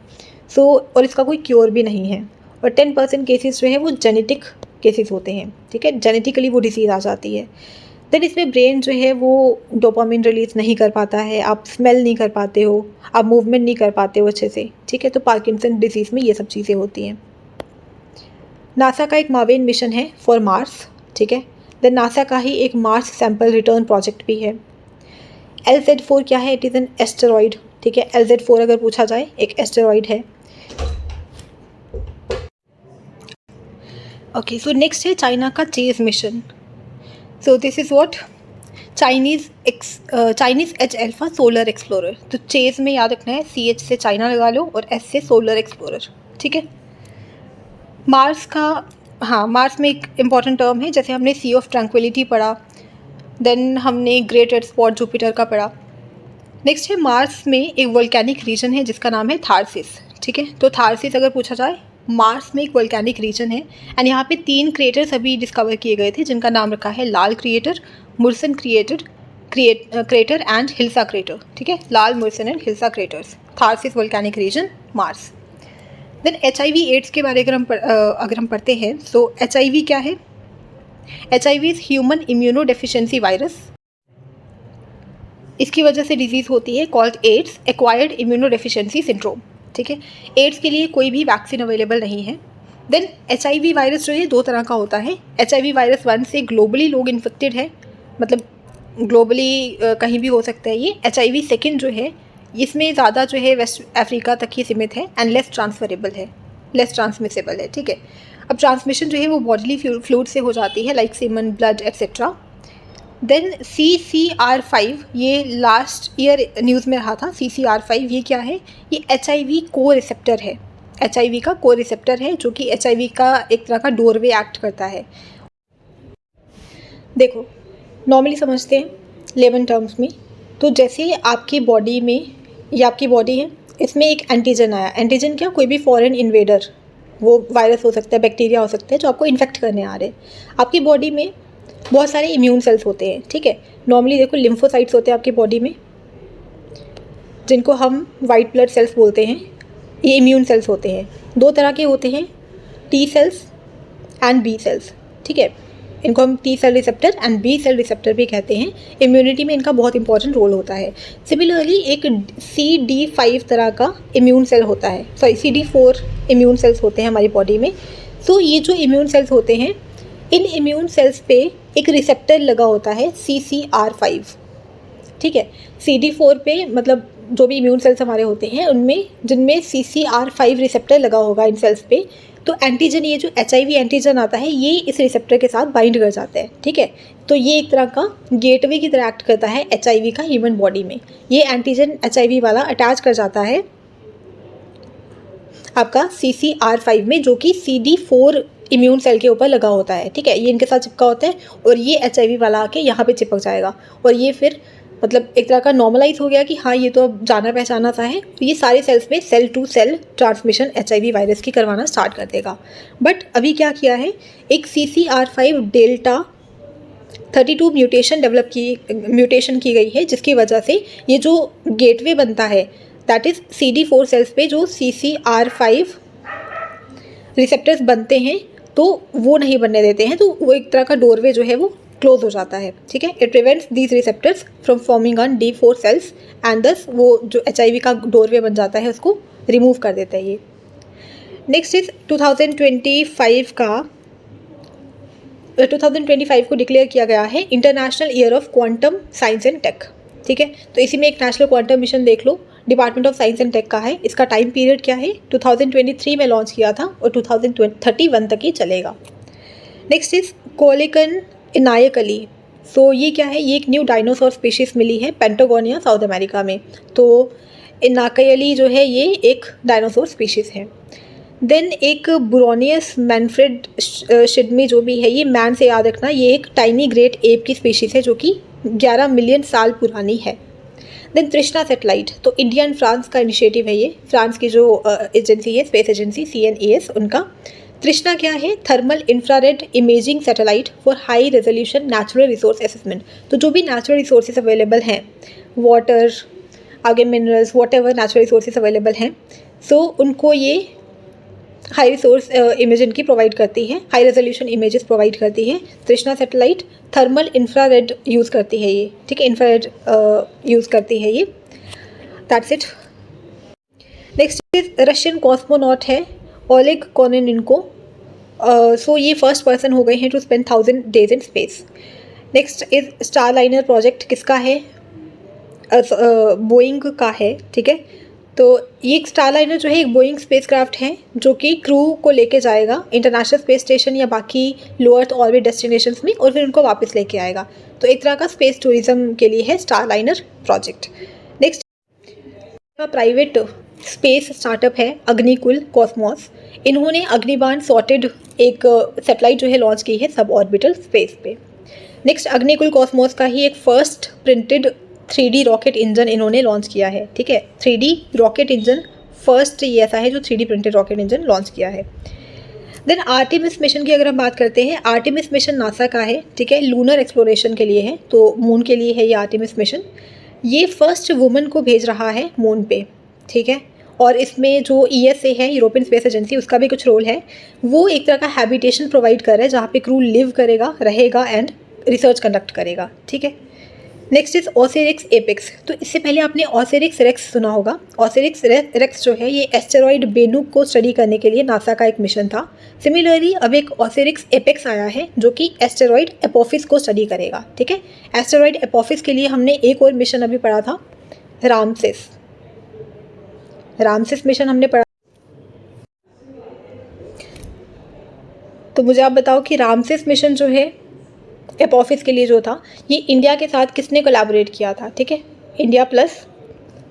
और इसका कोई क्योर भी नहीं है। और 10% केसेस जो है वो जेनेटिक केसेस होते हैं। ठीक है, जेनेटिकली वो डिसीज़ आ जाती है। देन इसमें ब्रेन जो है वो डोपामिन रिलीज़ नहीं कर पाता है, आप स्मेल नहीं कर पाते हो, आप मूवमेंट नहीं कर पाते हो अच्छे से। ठीक है, तो पार्किंसन डिजीज़ में ये सब चीज़ें होती हैं। नासा का एक मार्विन मिशन है फॉर मार्स। ठीक है, देन नासा का ही एक मार्स सैंपल रिटर्न प्रोजेक्ट भी है। LZ4 क्या है? It is N asteroid. ठीक है, LZ4 अगर पूछा जाए एक एस्टेरॉइड है। ओके, सो नेक्स्ट है चाइना का chase mission. So this is what Chinese H alpha solar explorer. तो चेज में याद रखना है CH से चाइना लगा लो और S से सोलर एक्सप्लोरर। ठीक है, मार्स का, हाँ, मार्स में एक इम्पॉर्टेंट टर्म है, जैसे हमने सी ऑफ ट्रैंक्विलिटी पढ़ा, देन हमने ग्रेट रेड स्पॉट जुपिटर का पढ़ा। नेक्स्ट है मार्स में एक वोल्केनिक रीजन है जिसका नाम है थार्सिस। ठीक है, तो थार्सिस अगर पूछा जाए, मार्स में एक वोल्केनिक रीजन है एंड यहाँ पे 3 क्रेटर्स अभी डिस्कवर किए गए थे जिनका नाम रखा है Lal crater, Mursan crater and Hilsa crater. ठीक है, Lal, Mursan and Hilsa craters, Tharsis volcanic region, Mars. Then HIV AIDS के बारे में अगर हम पढ़ते हैं तो HIV क्या है? HIV is human immunodeficiency virus. इसकी वजह से डिजीज़ होती है called AIDS, acquired immunodeficiency syndrome. ठीक है, एड्स के लिए कोई भी वैक्सीन अवेलेबल नहीं है। देन HIV वायरस जो है 2 तरह का होता है। HIV वायरस 1 से ग्लोबली लोग इन्फेक्टेड है, मतलब ग्लोबली कहीं भी हो सकता है ये। HIV सेकेंड जो है, इसमें ज़्यादा जो है वेस्ट अफ्रीका तक ही सीमित है एंड लेस ट्रांसमिसेबल है। ठीक है, अब ट्रांसमिशन जो है वो बॉडीली फ्लूइड से हो जाती है, like semen, blood etcetera. Then CCR5, ये लास्ट ईयर न्यूज़ में रहा था। CCR5 ये क्या है? ये HIV को रिसेप्टर है, HIV का को रिसेप्टर है जो कि HIV का एक तरह का डोरवे एक्ट करता है। देखो, नॉर्मली समझते हैं लेमन टर्म्स में, तो जैसे आपकी बॉडी में, ये आपकी बॉडी है, इसमें एक एंटीजन आया। एंटीजन क्या? कोई भी फॉरेन इन्वेडर, वो वायरस हो सकता है, बैक्टीरिया हो सकता है, जो आपको इन्फेक्ट करने आ रहे हैं। आपकी बॉडी में बहुत सारे इम्यून सेल्स होते हैं। ठीक है, नॉर्मली देखो लिम्फोसाइट्स होते हैं आपकी बॉडी में, जिनको हम वाइट ब्लड सेल्स बोलते हैं। ये इम्यून सेल्स होते हैं, 2 तरह के होते हैं, T cells and B cells. ठीक है, इनको हम T cell receptor and B cell receptor भी कहते हैं। इम्यूनिटी में इनका बहुत इंपॉर्टेंट रोल होता है। सिमिलरली एक CD5 तरह का इम्यून सेल होता है, CD4 इम्यून सेल्स होते हैं हमारी बॉडी में। तो ये जो इम्यून सेल्स होते हैं, इन इम्यून सेल्स पे एक रिसेप्टर लगा होता है CCR5। ठीक है, CD4 पे मतलब जो भी इम्यून सेल्स हमारे होते हैं उनमें जिनमें CCR5 रिसेप्टर लगा होगा इन सेल्स पे, तो एंटीजन, ये जो HIV एंटीजन आता है ये इस रिसेप्टर के साथ बाइंड कर जाता है, ठीक है। तो ये एक तरह का गेटवे की तरह एक्ट करता है HIV का ह्यूमन बॉडी में। ये एंटीजन HIV वाला अटैच कर जाता है आपका CCR5 में, जो कि CD4 इम्यून सेल के ऊपर लगा होता है, ठीक है। ये इनके साथ चिपका होता है और ये HIV वाला आके यहाँ पे चिपक जाएगा और ये फिर मतलब एक तरह का नॉर्मलाइज हो गया कि हाँ ये तो अब जाना पहचाना सा है। तो ये सारे सेल्स में cell to cell transmission HIV virus की करवाना स्टार्ट कर देगा। बट अभी क्या किया है, एक CCR5 डेल्टा 32 म्यूटेशन की गई है, जिसकी वजह से ये जो गेटवे बनता है दैट इज़ CD4 सेल्स पे जो CCR5 रिसेप्टर्स बनते हैं तो वो नहीं बनने देते हैं, तो वो एक तरह का डोरवे जो है वो क्लोज हो जाता है, ठीक है। It prevents these receptors from forming on D4 cells and दस वो जो HIV का डोरवे बन जाता है उसको रिमूव कर देता है ये। नेक्स्ट इज 2025 को डिक्लेयर किया गया है International Year of Quantum Science and Tech, ठीक है। तो इसी में एक नेशनल क्वांटम मिशन देख लो, department of science and tech का है। इसका टाइम पीरियड क्या है, 2023 में लॉन्च किया था और 2031 तक ही चलेगा। Next is कोलिकन इनायकली। सो ये क्या है, ये एक न्यू डायनासोर स्पीशीज मिली है पेंटागोनिया साउथ अमेरिका में। तो इनाकयली जो है ये एक डायनासोर स्पीशीज़ है। देन एक बुरोनियस मैनफ्रेड शिडमी जो भी है, ये मैन से याद रखना, ये एक टाइनी ग्रेट एप की स्पीशीज़ है जो कि 11 मिलियन साल पुरानी है। देन तृष्णा सैटेलाइट, तो इंडिया एंड फ्रांस का इनिशिएटिव है ये, फ्रांस की जो एजेंसी है स्पेस एजेंसी CNES उनका। तृष्णा क्या है, thermal infrared imaging satellite for high resolution natural resource assessment. तो जो भी नेचुरल रिसोर्सेज अवेलेबल हैं, वाटर, आगे minerals, what ever natural resources available हैं, सो उनको ये हाई रिसोर्स इमेज इनकी प्रोवाइड करती है, हाई रेजोल्यूशन इमेजेस प्रोवाइड करती है। तृष्णा सैटेलाइट थर्मल इंफ्रारेड यूज़ करती है ये, ठीक है, इंफ्रारेड यूज़ करती है ये। That's it. Next is Russian cosmonaut है ओलेग कोनिनेंको। सो ये फर्स्ट पर्सन हो गए हैं to spend 1000 days in space. Next is Starliner project, किसका है, बोइंग का है, ठीक है। तो ये एक स्टारलाइनर जो है एक बोइंग स्पेसक्राफ्ट है जो कि क्रू को लेके जाएगा इंटरनेशनल स्पेस स्टेशन या बाकी लो अर्थ ऑर्बिट डेस्टिनेशंस में और फिर उनको वापस लेके आएगा। तो एक तरह का स्पेस टूरिज्म के लिए है Starliner project. Next private space startup है अग्निकुल कॉस्मोस। इन्होंने अग्निबाण सॉर्टेड एक सैटेलाइट जो है लॉन्च की है सब ऑर्बिटल स्पेस पे। नेक्स्ट अग्निकुल कॉस्मोस का ही एक first printed 3D rocket engine इन्होंने लॉन्च किया है, ठीक है। 3D रॉकेट इंजन फर्स्ट ये ऐसा है जो 3D printed rocket engine launch किया है। देन आर्टेमिस मिशन की अगर हम बात करते हैं, आर्टेमिस मिशन नासा का है, ठीक है, लूनर एक्सप्लोरेशन के लिए है, तो मून के लिए है ये आर्टेमिस मिशन। ये फर्स्ट वुमन को भेज रहा है मून पे, ठीक है। और इसमें जो ESA है यूरोपियन स्पेस एजेंसी, उसका भी कुछ रोल है। वो एक तरह का हैबिटेशन प्रोवाइड कर रहा है जहाँ पे क्रू लिव करेगा, रहेगा एंड रिसर्च कंडक्ट करेगा, ठीक है। Next is OSIRIS APEX. तो इससे पहले आपने ऑसिरिक्स रेक्स सुना होगा। ऑसिरिक्स रेक्स जो है ये एस्टेरॉइड बेनुक को स्टडी करने के लिए नासा का एक मिशन था। सिमिलरली अब एक ऑसिरिक्स एपेक्स आया है जो कि एस्टेरॉइड एपोफिस को स्टडी करेगा, ठीक है। एस्टेरॉइड एपोफिस के लिए हमने एक और मिशन अभी पढ़ा था, रामसिस मिशन हमने पढ़ा। तो मुझे आप बताओ कि रामसिस मिशन जो है एपोफिस के लिए जो था, ये इंडिया के साथ किसने कोलैबोरेट किया था, ठीक है, India plus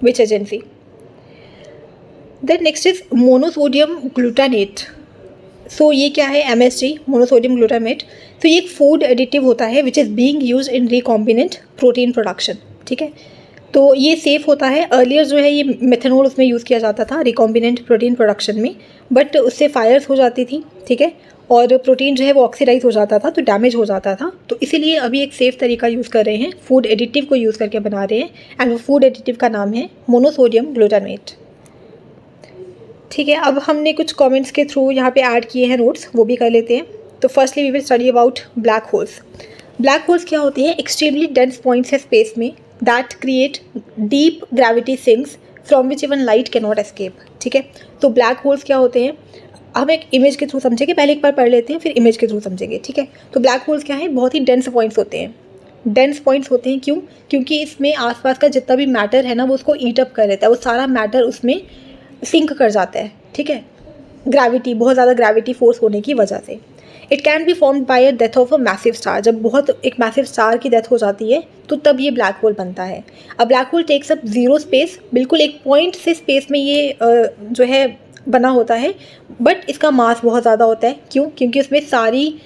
which agency. Then next is monosodium glutamate. So ये क्या है, MSG मोनोसोडियम ग्लूटामेट। तो ये एक फूड एडिटिव होता है which is being used in recombinant protein production, ठीक है। तो ये सेफ़ होता है। अर्लियर जो है ये मेथनॉल उसमें यूज़ किया जाता था रिकॉम्बिनेंट प्रोटीन प्रोडक्शन में, बट उससे फायर्स हो जाती थी, ठीक है, और प्रोटीन जो है वो ऑक्सीडाइज हो जाता था, तो डैमेज हो जाता था। तो इसीलिए अभी एक सेफ़ तरीका यूज़ कर रहे हैं, फूड एडिटिव को यूज़ करके बना रहे हैं, एंड वो फूड एडिटिव का नाम है मोनोसोडियम ग्लूटामेट, ठीक है। अब हमने कुछ कमेंट्स के थ्रू यहाँ पे ऐड किए हैं नोट्स, वो भी कर लेते हैं। तो firstly we will study about black holes. Black holes क्या होती है, एक्सट्रीमली डेंस पॉइंट्स है स्पेस में that create deep gravity sinks from which even light can not escape, ठीक है। तो ब्लैक होल्स क्या होते हैं, हम एक इमेज के थ्रू समझेंगे, पहले एक बार पढ़ लेते हैं फिर इमेज के थ्रू समझेंगे, ठीक है। तो ब्लैक होल्स क्या है, बहुत ही डेंस पॉइंट्स होते हैं, डेंस पॉइंट्स होते हैं। क्यों? क्योंकि इसमें आसपास का जितना भी मैटर है ना, वो उसको ईट अप कर लेता है, वो सारा मैटर उसमें सिंक कर जाता है, ठीक है, ग्रेविटी, बहुत ज़्यादा ग्रेविटी फोर्स होने की वजह से। It can be formed by a death of a massive star. जब बहुत एक मैसिव स्टार की डेथ हो जाती है तो तब ये ब्लैक होल बनता है। अब black hole takes up zero space, बिल्कुल एक पॉइंट से स्पेस में ये जो है बना होता है, बट इसका मास बहुत ज़्यादा होता है। क्यों? क्योंकि उसमें सारी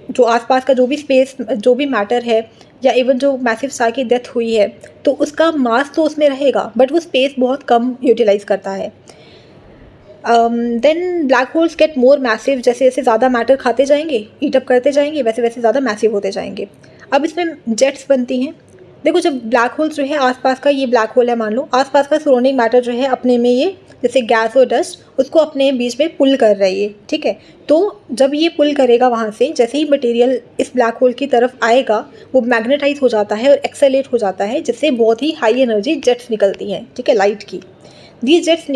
जो आसपास का जो भी स्पेस, जो भी मैटर है, या इवन जो मैसिव स्टार की डेथ हुई है, तो उसका मास तो उसमें रहेगा, बट वो स्पेस बहुत कम यूटिलाइज करता है। Then black holes get more massive, जैसे जैसे ज़्यादा मैटर खाते जाएंगे, ईट अप करते जाएंगे, वैसे वैसे ज़्यादा मैसिव होते जाएंगे। अब इसमें जेट्स बनती हैं। देखो, जब ब्लैक होल्स जो है आसपास का, ये ब्लैक होल है मान लो, आसपास का सराउंडिंग मैटर जो है अपने में ये जैसे गैस और डस्ट उसको अपने बीच में पुल कर रही है, ठीक है। तो जब ये पुल करेगा वहाँ से, जैसे ही मटेरियल इस ब्लैक होल की तरफ आएगा, वो मैग्नेटाइज हो जाता है और एक्सेलेरेट हो जाता है, जिससे बहुत ही हाई एनर्जी जेट्स निकलती हैं, ठीक है, लाइट की। These jets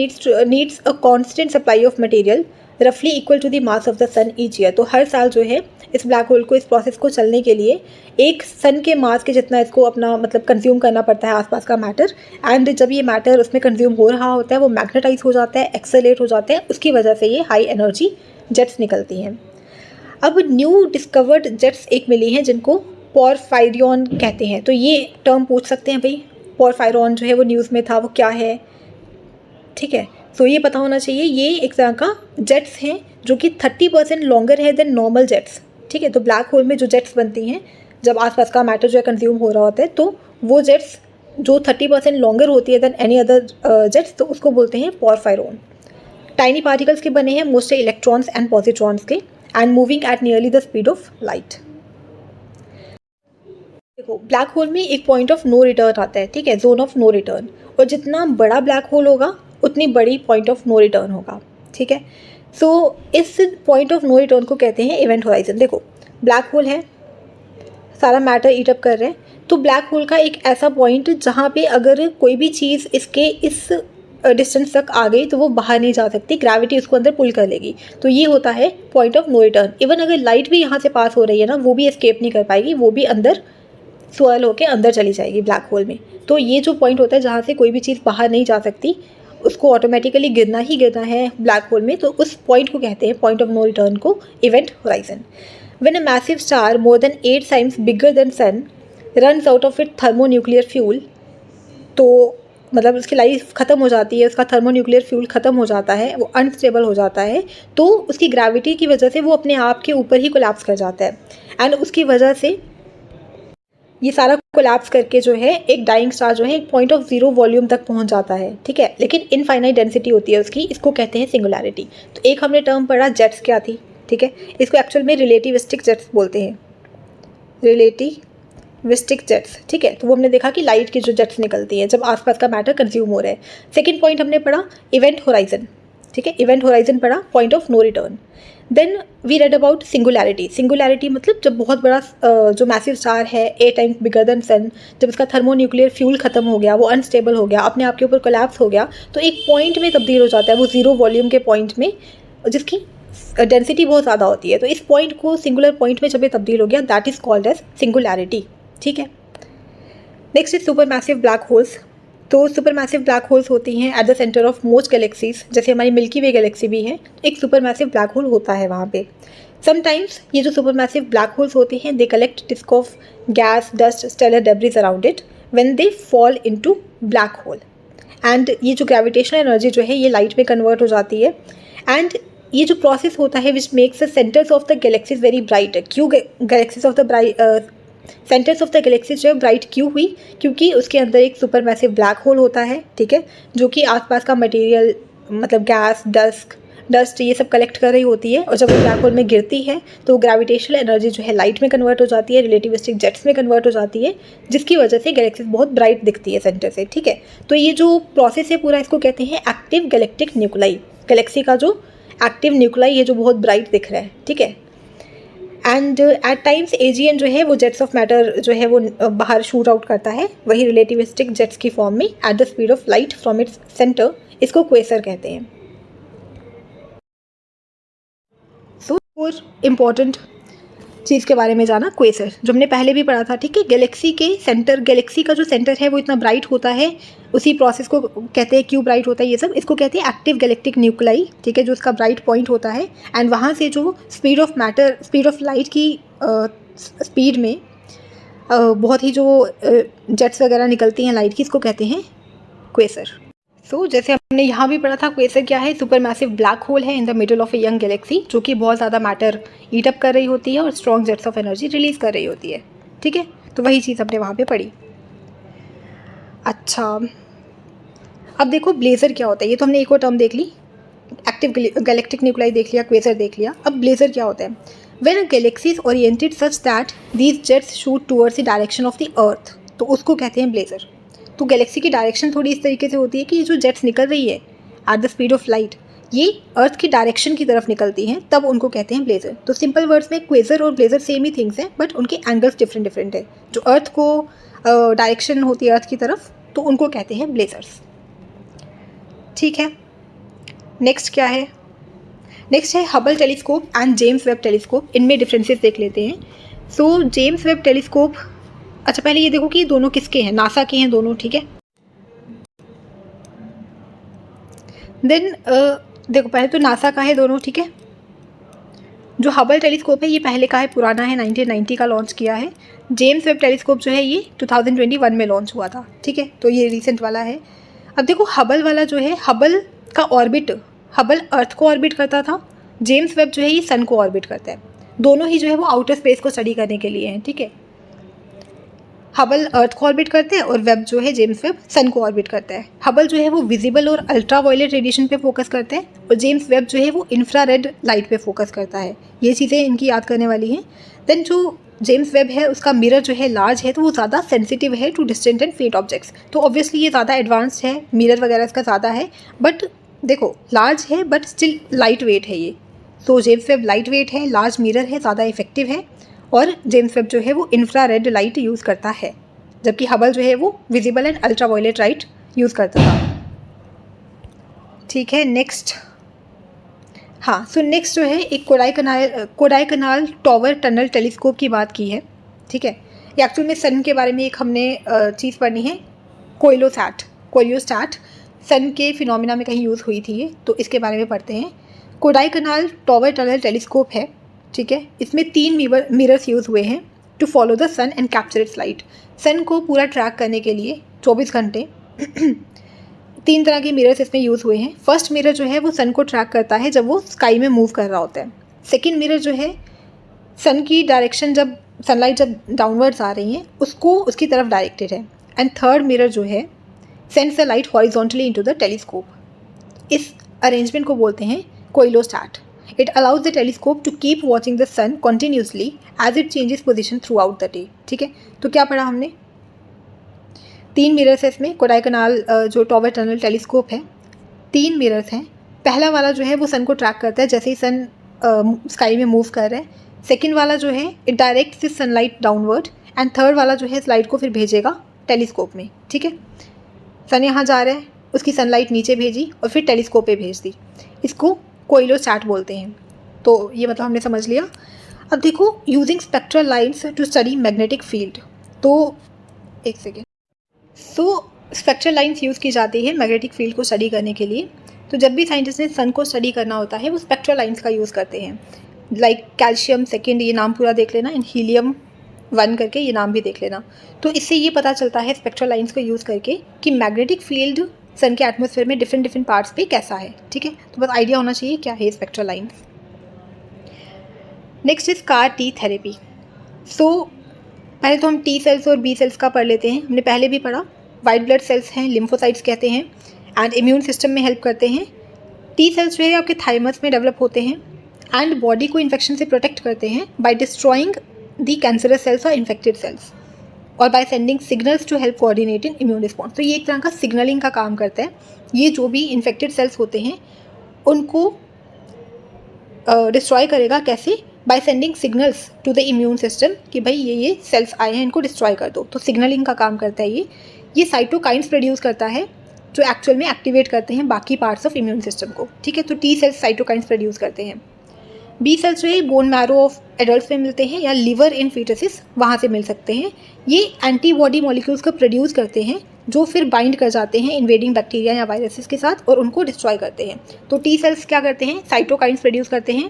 needs a constant supply of material roughly equal to the mass of the sun each year। तो हर साल जो है इस ब्लैक होल को, इस प्रोसेस को चलने के लिए एक सन के मास के जितना इसको अपना मतलब कंज्यूम करना पड़ता है आसपास का मैटर। एंड जब ये मैटर उसमें कंज्यूम हो रहा होता है, वो मैग्नेटाइज हो जाता है, एक्सेलेरेट हो जाते हैं, उसकी वजह से ये हाई एनर्जी जेट्स निकलती हैं। अब न्यू डिस्कवर्ड जेट्स एक मिली हैं जिनको पोरफायरियन कहते हैं। तो ये टर्म पूछ सकते हैं भाई, पोरफायरन जो है वो न्यूज़ में था, वो क्या है, ठीक है। सो ये पता होना चाहिए, ये एक तरह का जेट्स हैं जो कि 30% लॉन्गर है देन नॉर्मल जेट्स, ठीक है। तो ब्लैक होल में जो जेट्स बनती हैं जब आसपास का मैटर जो है कंज्यूम हो रहा होता है, तो वो जेट्स जो 30% लॉन्गर होती है देन एनी अदर जेट्स, तो उसको बोलते हैं पोरफायरन। टाइनी पार्टिकल्स के बने हैं, मोस्टली इलेक्ट्रॉन्स एंड पॉजिट्रॉन्स के, and moving at nearly the speed of light. देखो, ब्लैक होल में एक पॉइंट ऑफ नो रिटर्न आता है, ठीक है, जोन ऑफ नो रिटर्न। और जितना बड़ा ब्लैक होल होगा उतनी बड़ी पॉइंट ऑफ नो रिटर्न होगा, ठीक है। सो इस पॉइंट ऑफ नो रिटर्न को कहते हैं इवेंट होराइजन। देखो, ब्लैक होल है, सारा मैटर ईट अप कर रहे हैं, तो ब्लैक होल का एक ऐसा पॉइंट जहाँ पे अगर कोई भी चीज़ इसके इस डिस्टेंस तक आ गई तो वो बाहर नहीं जा सकती, ग्रेविटी उसको अंदर पुल कर लेगी। तो ये होता है point of no return. Even अगर लाइट भी यहाँ से पास हो रही है ना, वो भी एस्केप नहीं कर पाएगी, वो भी अंदर स्वर्ल होकर अंदर चली जाएगी ब्लैक होल में। तो ये जो पॉइंट होता है जहाँ से कोई भी चीज़ बाहर नहीं जा सकती, उसको ऑटोमेटिकली गिरना ही गिरना है ब्लैक होल में, तो उस पॉइंट को कहते हैं, पॉइंट ऑफ नो रिटर्न को, event horizon. When a massive star more than 8 times bigger than sun runs out of it thermonuclear fuel, तो मतलब उसकी लाइफ ख़त्म हो जाती है, उसका थर्मोन्यूक्लियर फ्यूल ख़त्म हो जाता है, वो अनस्टेबल हो जाता है, तो उसकी ग्रेविटी की वजह से वो अपने आप के ऊपर ही कोलैप्स कर जाता है। एंड उसकी वजह से ये सारा कोलैप्स करके जो है एक डाइंग स्टार जो है एक पॉइंट ऑफ जीरो वॉल्यूम तक पहुंच जाता है, ठीक है, लेकिन इनफाइनाइट डेंसिटी होती है उसकी, इसको कहते हैं सिंगुलैरिटी। तो एक हमने टर्म पढ़ा जेट्स क्या थी, ठीक है, इसको एक्चुअल में रिलेटिविस्टिक जेट्स बोलते हैं, रिलेटिविस्टिक जेट्स, ठीक है। तो वो हमने देखा कि लाइट की जो जेट्स निकलती है जब आसपास का मैटर कंज्यूम हो रहा है। सेकेंड पॉइंट हमने पढ़ा इवेंट होराइजन, ठीक है, इवेंट होराइजन पढ़ा, point of no return. Then we read about singularity. Singularity मतलब जब बहुत बड़ा जो मैसिव स्टार है 8 टाइम्स बिगर देन सन, जब उसका थर्मोन्यूक्लियर फ्यूल खत्म हो गया, वो अनस्टेबल हो गया, अपने आप के ऊपर कोलैप्स हो गया, तो एक पॉइंट में तब्दील हो जाता है, वो जीरो वॉल्यूम के पॉइंट में, जिसकी डेंसिटी बहुत ज़्यादा होती है। तो इस पॉइंट को सिंगुलर पॉइंट में जब ये तब्दील हो गया, that is called as singularity, ठीक है। Next is super massive black holes. तो सुपर मैसिव ब्लैक होल्स होती हैं at the centre of most galaxies, जैसे हमारी मिल्की वे गैलेक्सी भी है, एक सुपर मैसिव ब्लैक होल होता है वहाँ पे। समटाइम्स ये जो सुपर मैसिव ब्लैक होल्स होते हैं, they collect disc of gas, dust, stellar debris around it when they fall into black hole. And ये जो ग्रेविटेशनल एनर्जी जो है ये लाइट में कन्वर्ट हो जाती है। एंड ये जो प्रोसेस होता है which makes the centres of the galaxies very bright. क्यों galaxies of the centres of the galaxies जो है ब्राइट क्यों हुई? क्योंकि उसके अंदर एक सुपर मैसिव ब्लैक होल होता है, ठीक है, जो कि आसपास का मटेरियल मतलब गैस, डस्ट ये सब कलेक्ट कर रही होती है, और जब वो ब्लैक होल में गिरती है तो ग्रेविटेशनल एनर्जी जो है लाइट में कन्वर्ट हो जाती है, रिलेटिविस्टिक जेट्स में कन्वर्ट हो जाती है, जिसकी वजह से गैलेक्सीज बहुत ब्राइट दिखती है सेंटर से, ठीक है। तो ये जो प्रोसेस है पूरा, इसको कहते हैं एक्टिव गैलेक्टिक न्यूक्लाई। गैलेक्सी का जो एक्टिव न्यूक्लाई ये जो बहुत ब्राइट दिख रहा है, ठीक है। एंड एट टाइम्स AGN जो है वो जेट्स ऑफ मैटर जो है वो बाहर शूट आउट करता है, वही रिलेटिविस्टिक जेट्स की फॉर्म में eight the speed of light from its centre, इसको क्वेसर कहते हैं। सो और इम्पॉर्टेंट चीज़ के बारे में जाना, क्वेसर, जो हमने पहले भी पढ़ा था, ठीक है। गैलेक्सी के सेंटर, गैलेक्सी का जो सेंटर है वो इतना ब्राइट होता है, उसी प्रोसेस को कहते हैं, क्यों ब्राइट होता है ये सब, इसको कहते हैं एक्टिव गैलेक्टिक न्यूक्लाई, ठीक है, जो उसका ब्राइट पॉइंट होता है। एंड वहाँ से जो speed of matter, speed of light की स्पीड में बहुत ही जो जेट्स वगैरह निकलती हैं लाइट की, इसको कहते हैं क्वेसर। सो जैसे हमने यहाँ भी पढ़ा था, क्वेसर क्या है, सुपर मैसिव ब्लैक होल है in the middle of a young Galaxy, जो कि बहुत ज़्यादा मैटर ईट अप कर रही होती है और strong jets of energy release कर रही होती है, ठीक है। तो वही चीज़ हमने वहाँ पे पढ़ी। अच्छा, अब देखो ब्लेजर क्या होता है। ये तो हमने एक और टर्म देख ली, एक्टिव गैलेक्टिक न्यूक्लाई देख लिया, क्वेसर देख लिया। अब ब्लेजर क्या होता है। When a Galaxy is oriented such that these jets shoot towards the direction of the earth, तो उसको कहते हैं ब्लेजर। तो गैलेक्सी की डायरेक्शन थोड़ी इस तरीके से होती है कि ये जो जेट्स निकल रही है eight the speed of light, ये अर्थ की डायरेक्शन की तरफ निकलती हैं, तब उनको कहते हैं ब्लेजर। तो सिंपल वर्ड्स में क्वेसर और ब्लेजर सेम ही थिंग्स हैं, बट उनके एंगल्स डिफरेंट डिफरेंट है। जो अर्थ को डायरेक्शन होती है अर्थ की तरफ, तो उनको कहते हैं ब्लेजर्स, ठीक है। नेक्स्ट क्या है, नेक्स्ट है Hubble telescope and James Webb telescope. इनमें डिफरेंसेस देख लेते हैं। सो जेम्स वेब टेलीस्कोप, अच्छा पहले ये देखो कि ये दोनों किसके हैं, नासा के हैं दोनों, ठीक है। देन देखो पहले तो नासा का है दोनों, ठीक है। जो हबल टेलीस्कोप है ये पहले का है, पुराना है, 1990 का लॉन्च किया है। जेम्स वेब टेलीस्कोप जो है ये 2021 में लॉन्च हुआ था, ठीक है, तो ये रिसेंट वाला है। अब देखो हबल वाला जो है, हबल का ऑर्बिट, हबल अर्थ को ऑर्बिट करता था, जेम्स वेब जो है ये सन को ऑर्बिट करता है। दोनों ही जो है वो आउटर स्पेस को स्टडी करने के लिए हैं, ठीक है। हबल अर्थ को ऑर्बिट करते हैं और वेब जो है जेम्स वेब सन को ऑर्बिट करता है। हबल जो है वो विजिबल और अल्ट्रा वायलेट रेडिएशन पे फोकस करते हैं और जेम्स वेब जो है वो इंफ्रारेड लाइट पे फोकस करता है। ये चीज़ें इनकी याद करने वाली हैं। देन जो जेम्स वेब है उसका मिरर जो है लार्ज है, तो वो ज़्यादा सेंसिटिव है टू डिस्टेंट एंड फेंट ऑब्जेक्ट्स। तो ऑब्वियसली ये ज़्यादा एडवांस्ड है, मिरर वगैरह इसका ज़्यादा है, बट देखो लार्ज है बट स्टिल लाइट वेट है ये। तो जेम्स वेब लाइट वेट है, लार्ज मिरर है, ज़्यादा इफेक्टिव है, और जेम्स वेब जो है वो इंफ्रारेड लाइट यूज़ करता है, जबकि हबल जो है वो visible and ultraviolet light use करता था, ठीक है। नेक्स्ट, हाँ, सो नेक्स्ट जो है एक कोडाईकनाल टॉवर टनल टेलीस्कोप की बात की है, ठीक है। ये एक्चुअल में सन के बारे में एक हमने चीज़ पढ़नी है, कोलियोस्टैट, सन के फिनोमिना में कहीं यूज़ हुई थी ये, तो इसके बारे में पढ़ते हैं। कोडाईकनाल टॉवर टनल टेलीस्कोप है, ठीक है। इसमें 3 मिरर्स यूज़ हुए हैं to follow the sun and capture its light. Sun को पूरा ट्रैक करने के लिए 24 घंटे 3 तरह के मिरर्स इसमें यूज़ हुए हैं। फर्स्ट मिरर जो है वो सन को ट्रैक करता है जब वो स्काई में मूव कर रहा होता है। सेकेंड मिरर जो है सन की डायरेक्शन, जब सनलाइट जब डाउनवर्ड्स आ रही हैं उसको उसकी तरफ डायरेक्टेड है। एंड थर्ड मिरर जो है sends the light horizontally into the telescope. इस अरेंजमेंट को बोलते हैं कोइलोस्टैट। It allows the telescope to keep watching the sun continuously as it changes position throughout the day, ठीक है। तो क्या पढ़ा हमने, 3 मिरर्स है इसमें। कोडाईकनाल जो टॉवर टनल टेलीस्कोप है, 3 मिरर्स हैं। पहला वाला जो है वो सन को ट्रैक करता है जैसे ही सन स्काई में मूव कर रहा है। सेकेंड वाला जो है it directs this sunlight downward, and third वाला जो है इस लाइट को फिर भेजेगा टेलीस्कोप में, ठीक है। सन यहाँ जा रहा है, उसकी सनलाइट नीचे भेजी और फिर टेलीस्कोप पे भेज दी, इसको कोइलोस्टैट बोलते हैं। तो ये मतलब हमने समझ लिया। अब देखो using spectral lines to study magnetic field, तो एक second, so spectral lines use की जाती है मैग्नेटिक फील्ड को स्टडी करने के लिए। तो जब भी साइंटिस्ट ने सन को स्टडी करना होता है वो स्पेक्ट्रल लाइन्स का यूज़ करते हैं। लाइक कैल्शियम सेकेंड, ये नाम पूरा देख लेना, एंड हीलियम 1 करके ये नाम भी देख लेना। तो इससे ये पता चलता है स्पेक्ट्रल लाइन्स को यूज़ करके कि मैग्नेटिक फील्ड सन के एटमॉस्फेयर में डिफरेंट पार्ट्स पे कैसा है, ठीक है। तो बस आइडिया होना चाहिए क्या है spectral lines. Next is CAR T therapy. So पहले तो हम T सेल्स और B सेल्स का पढ़ लेते हैं। हमने पहले भी पढ़ा, वाइट ब्लड सेल्स हैं, लिम्फोसाइट्स कहते हैं, एंड इम्यून सिस्टम में हेल्प करते हैं। T सेल्स जो है आपके थाइमस में डेवलप होते हैं एंड बॉडी को इन्फेक्शन से प्रोटेक्ट करते हैं by destroying the cancerous cells और इन्फेक्टेड सेल्स, और by sending signals to help coordinate in immune response. तो ये एक तरह का सिग्नलिंग का काम करता है। ये जो भी इन्फेक्टेड सेल्स होते हैं उनको डिस्ट्रॉय करेगा, कैसे, by sending signals to the immune system कि भाई ये सेल्स आए हैं, इनको डिस्ट्रॉय कर दो। तो सिग्नलिंग का काम करता है ये साइटोकाइन्स प्रोड्यूस करता है जो एक्चुअल में एक्टिवेट करते हैं बाकी पार्ट्स ऑफ इम्यून सिस्टम को, ठीक है। तो T सेल्स साइटोकाइन्स प्रोड्यूस करते हैं। बी सेल्स जो है बोन मैरो ऑफ एडल्ट में मिलते हैं या लिवर इन फीटसिस वहाँ से मिल सकते हैं। ये एंटीबॉडी मॉलिक्यूल्स को प्रोड्यूस करते हैं जो फिर बाइंड कर जाते हैं इन्वेडिंग बैक्टीरिया या वायरसेस के साथ और उनको डिस्ट्रॉय करते हैं। तो टी सेल्स क्या करते हैं, साइटोकाइंस प्रोड्यूस करते हैं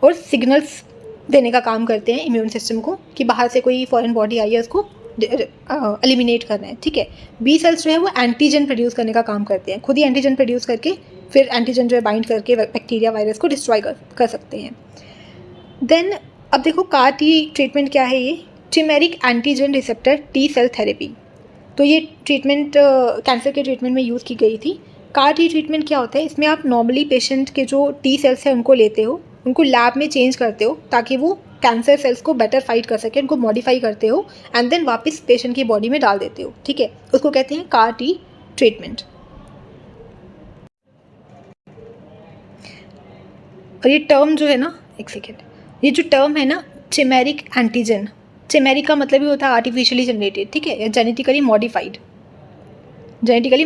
और सिग्नल्स देने का काम करते हैं इम्यून सिस्टम को कि बाहर से कोई फॉरेन बॉडी आई है उसको एलिमिनेट करना है, ठीक है। बी सेल्स जो है वो एंटीजन प्रोड्यूस करने का काम करते हैं, खुद ही एंटीजन प्रोड्यूस करके फिर एंटीजन जो है बाइंड करके बैक्टीरिया वायरस को डिस्ट्रॉय कर सकते हैं। देन अब देखो CAR T ट्रीटमेंट क्या है, ये chimeric antigen receptor T cell therapy. तो ये ट्रीटमेंट कैंसर के ट्रीटमेंट में यूज़ की गई थी। CAR T ट्रीटमेंट क्या होता है, इसमें आप नॉर्मली पेशेंट के जो टी सेल्स हैं उनको लेते हो, उनको लैब में चेंज करते हो ताकि वो कैंसर सेल्स को बेटर फाइट कर सके, उनको मॉडिफाई करते हो एंड देन वापस पेशेंट की बॉडी में डाल देते हो, ठीक है। उसको कहते हैं CAR T ट्रीटमेंट। और ये टर्म जो है ना, एक सेकेंड, ये जो टर्म है ना चिमेरिक एंटीजन, चिमेरिक का मतलब ही होता है आर्टिफिशियली जनरेटेड, ठीक है, या genetically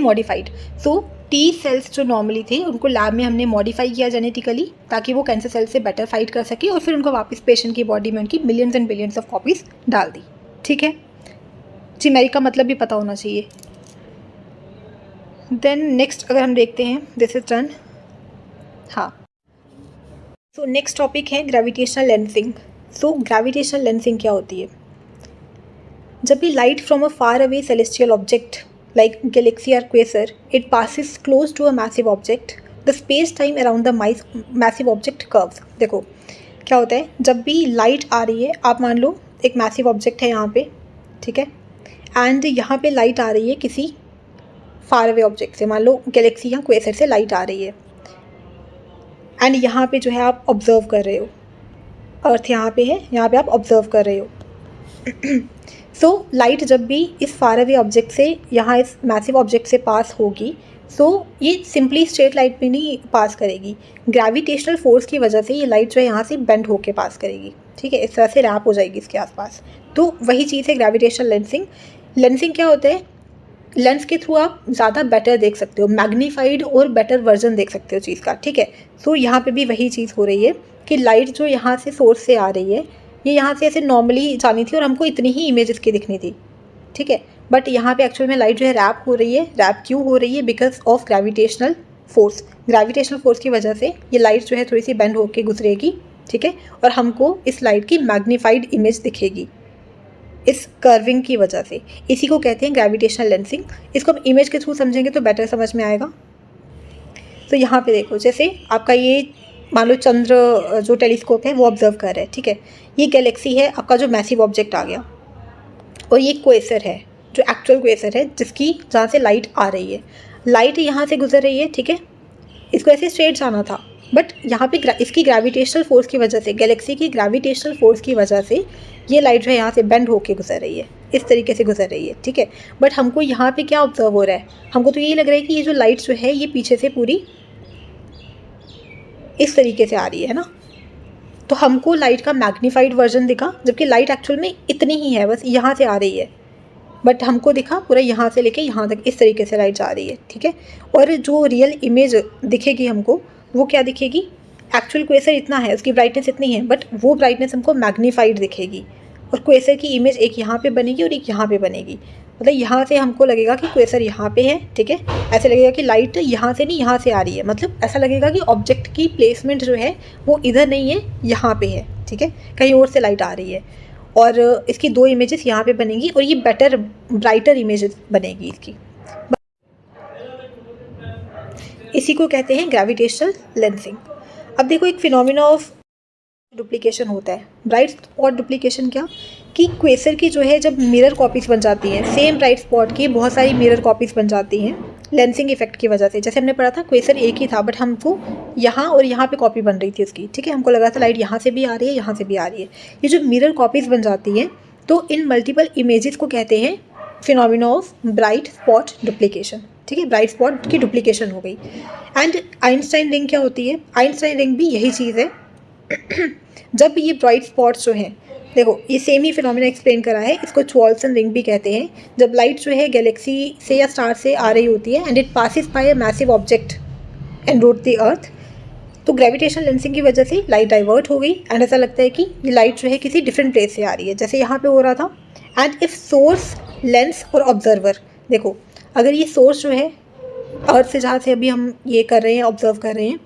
modified. So T cells जो नॉर्मली थे उनको लैब में हमने मॉडिफाई किया जेनेटिकली ताकि वो कैंसर सेल से बेटर फाइट कर सके और फिर उनको वापस पेशेंट की बॉडी में उनकी millions and billions of copies डाल दी, ठीक है। चिमेरिक का मतलब भी पता होना चाहिए। देन नेक्स्ट अगर हम देखते हैं, दिस इज डन। हाँ, सो नेक्स्ट टॉपिक है gravitational lensing. So gravitational lensing क्या होती है, जब भी light from a far away celestial object like galaxy or quasar, it passes close to a massive object, the space time around the massive object curves। देखो क्या होता है, जब भी लाइट आ रही है, आप मान लो एक मैसिव ऑब्जेक्ट है यहाँ पे, ठीक है, एंड यहाँ पे लाइट आ रही है किसी फार अवे ऑब्जेक्ट से, मान लो गैलेक्सी या क्वेसर से लाइट आ रही है एंड यहाँ पे जो है आप ऑब्जर्व कर रहे हो, अर्थ यहाँ पे है, यहाँ पे आप ऑब्जर्व कर रहे हो। सो लाइट जब भी इस फार अवे ऑब्जेक्ट से यहाँ इस मैसिव ऑब्जेक्ट से पास होगी, सो ये सिंपली स्ट्रेट लाइट में नहीं पास करेगी, ग्रेविटेशनल फोर्स की वजह से ये लाइट जो है यहाँ से बेंड होके पास करेगी, ठीक है, इस तरह से रैप हो जाएगी इसके आसपास। तो वही चीज़ है ग्रेविटेशनल लेंसिंग। लेंसिंग क्या होता है, लेंस के थ्रू आप ज़्यादा बेटर देख सकते हो, मैग्नीफाइड और बेटर वर्जन देख सकते हो चीज़ का, ठीक है। सो यहाँ पे भी वही चीज़ हो रही है कि लाइट जो यहाँ से सोर्स से आ रही है, ये यहाँ से ऐसे नॉर्मली जानी थी और हमको इतनी ही इमेज इसकी दिखनी थी, ठीक है, बट यहाँ पे एक्चुअल में लाइट जो है रैप हो रही है। रैप क्यों हो रही है, because of gravitational force. Gravitational force की वजह से ये लाइट जो है थोड़ी सी बेंड होकर गुजरेगी, ठीक है, और हमको इस लाइट की मैग्नीफाइड इमेज दिखेगी इस कर्विंग की वजह से। इसी को कहते हैं ग्रेविटेशनल लेंसिंग। इसको हम इमेज के थ्रू समझेंगे तो बेटर समझ में आएगा। तो यहाँ पे देखो, जैसे आपका ये मान लो चंद्र जो टेलीस्कोप है वो ऑब्जर्व कर रहा है, ठीक है, ये गैलेक्सी है आपका जो मैसिव ऑब्जेक्ट आ गया, और ये क्वेसर है जो एक्चुअल क्वेसर है जिसकी जहाँ से लाइट आ रही है, लाइट यहाँ से गुजर रही है, ठीक है, इसको ऐसे स्ट्रेट जाना था, बट यहाँ पे इसकी ग्रेविटेशनल फोर्स की वजह से, गैलेक्सी की ग्रेविटेशनल फोर्स की वजह से ये लाइट जो है यहाँ से बेंड होके गुजर रही है, इस तरीके से गुजर रही है, ठीक है। बट हमको यहाँ पे क्या ऑब्जर्व हो रहा है, हमको तो यही लग रहा है कि ये जो लाइट जो है ये पीछे से पूरी इस तरीके से आ रही है ना, तो हमको लाइट का मैग्नीफाइड वर्जन दिखा, जबकि लाइट एक्चुअल में इतनी ही है, बस यहाँ से आ रही है, बट हमको दिखा पूरा यहाँ से लेके यहाँ तक इस तरीके से लाइट जा रही है, ठीक है। और जो रियल इमेज दिखेगी हमको वो क्या दिखेगी, एक्चुअल क्वेसर इतना है, उसकी ब्राइटनेस इतनी है, बट वो ब्राइटनेस हमको मैग्नीफाइड दिखेगी, और क्वेसर की इमेज एक यहाँ पे बनेगी और एक यहाँ पे बनेगी। मतलब यहाँ से हमको लगेगा कि क्वेसर यहाँ पे है, ठीक है, ऐसे लगेगा कि लाइट यहाँ से नहीं यहाँ से आ रही है, मतलब ऐसा लगेगा कि ऑब्जेक्ट की प्लेसमेंट जो है वो इधर नहीं है, यहाँ पे है, ठीक है, कहीं और से लाइट आ रही है, और इसकी दो इमेजेस यहाँ पे बनेगी और ये बेटर ब्राइटर इमेज बनेगी इसकी। इसी को कहते हैं ग्रेविटेशनल लेंसिंग। अब देखो एक फिनोमिना ऑफ डुप्लीकेशन होता है, ब्राइट स्पॉट डुप्लीकेशन। क्या कि क्वेसर की जो है जब मिरर कॉपीज़ बन जाती हैं, सेम ब्राइट स्पॉट की बहुत सारी मिरर कॉपीज़ बन जाती हैं लेंसिंग इफेक्ट की वजह से। जैसे हमने पढ़ा था क्वेसर एक ही था, बट हमको यहाँ और यहाँ पे कॉपी बन रही थी उसकी, ठीक है, हमको लगा था लाइट यहाँ से भी आ रही है, यहाँ से भी आ रही है। ये जो मिरर कॉपीज़ बन जाती हैं, तो इन मल्टीपल इमेजेस को कहते हैं phenomena of bright spot duplication, ठीक है, ब्राइट स्पॉट की डुप्लीकेशन हो गई। एंड आइंस्टाइन रिंग क्या होती है, आइंस्टाइन रिंग भी यही चीज़ है। जब ये ब्राइट स्पॉट्स जो हैं, देखो ये सेम ही फिनोमिना एक्सप्लेन करा है, इसको चॉल्सन रिंग भी कहते हैं। जब लाइट जो है गैलेक्सी से या स्टार से आ रही होती है and it passes by a massive object and road the earth, तो ग्रेविटेशनल लेंसिंग की वजह से लाइट डाइवर्ट हो गई एंड ऐसा लगता है कि ये लाइट जो है किसी डिफरेंट प्लेस से आ रही है, जैसे यहाँ पे हो रहा था। एंड इफ सोर्स, लेंस और ऑब्जर्वर, देखो अगर ये सोर्स जो है अर्थ से, जहाँ से अभी हम ये कर रहे हैं, ऑब्जर्व कर रहे हैं,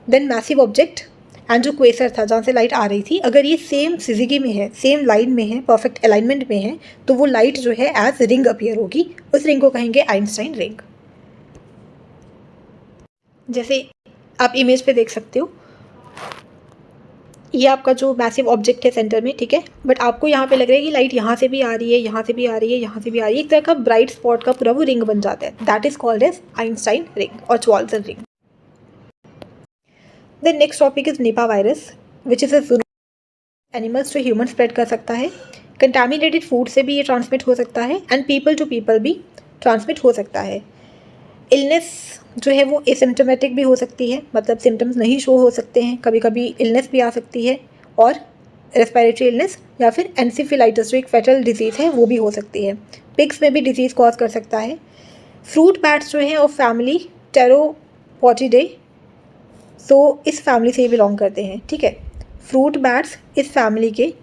देन मैसिव ऑब्जेक्ट एंड जो क्वेसर था जहाँ से लाइट आ रही थी, अगर ये सेम सिजिगी में है, सेम लाइन में है, परफेक्ट अलाइनमेंट में है, तो वो लाइट जो है एज रिंग अपीयर होगी। उस रिंग को कहेंगे आइंस्टाइन रिंग। जैसे आप इमेज पे देख सकते हो, ये आपका जो मैसिव ऑब्जेक्ट है सेंटर में, ठीक है, बट आपको यहाँ पे लग रहा है कि लाइट यहाँ से भी आ रही है, यहाँ से भी आ रही है, यहाँ से भी आ रही है, एक तरह का ब्राइट स्पॉट का पूरा वो रिंग बन जाता है। That is called as Einstein ring और Chwolson ring. The next topic is Nipah virus which is a animals to human spread कर सकता है। कंटामिनेटेड फूड से भी ये ट्रांसमिट हो सकता है एंड पीपल टू पीपल भी ट्रांसमिट हो सकता है। इलनेस जो है वो एसिम्टोमेटिक भी हो सकती है, मतलब सिम्टम्स नहीं शो हो सकते हैं, कभी कभी इलनेस भी आ सकती है, और रेस्पिरेटरी इलनेस या फिर एनसीफिलाइटिस जो एक फेटल डिजीज़ है वो भी हो सकती है। पिग्स में भी डिजीज़ कॉज कर सकता है। फ्रूट बैट्स जो हैं और फैमिली टेरोपोटिडे, सो इस फैमिली से ही बिलोंग करते हैं, ठीक है। फ्रूट बैट्स इस फैमिली के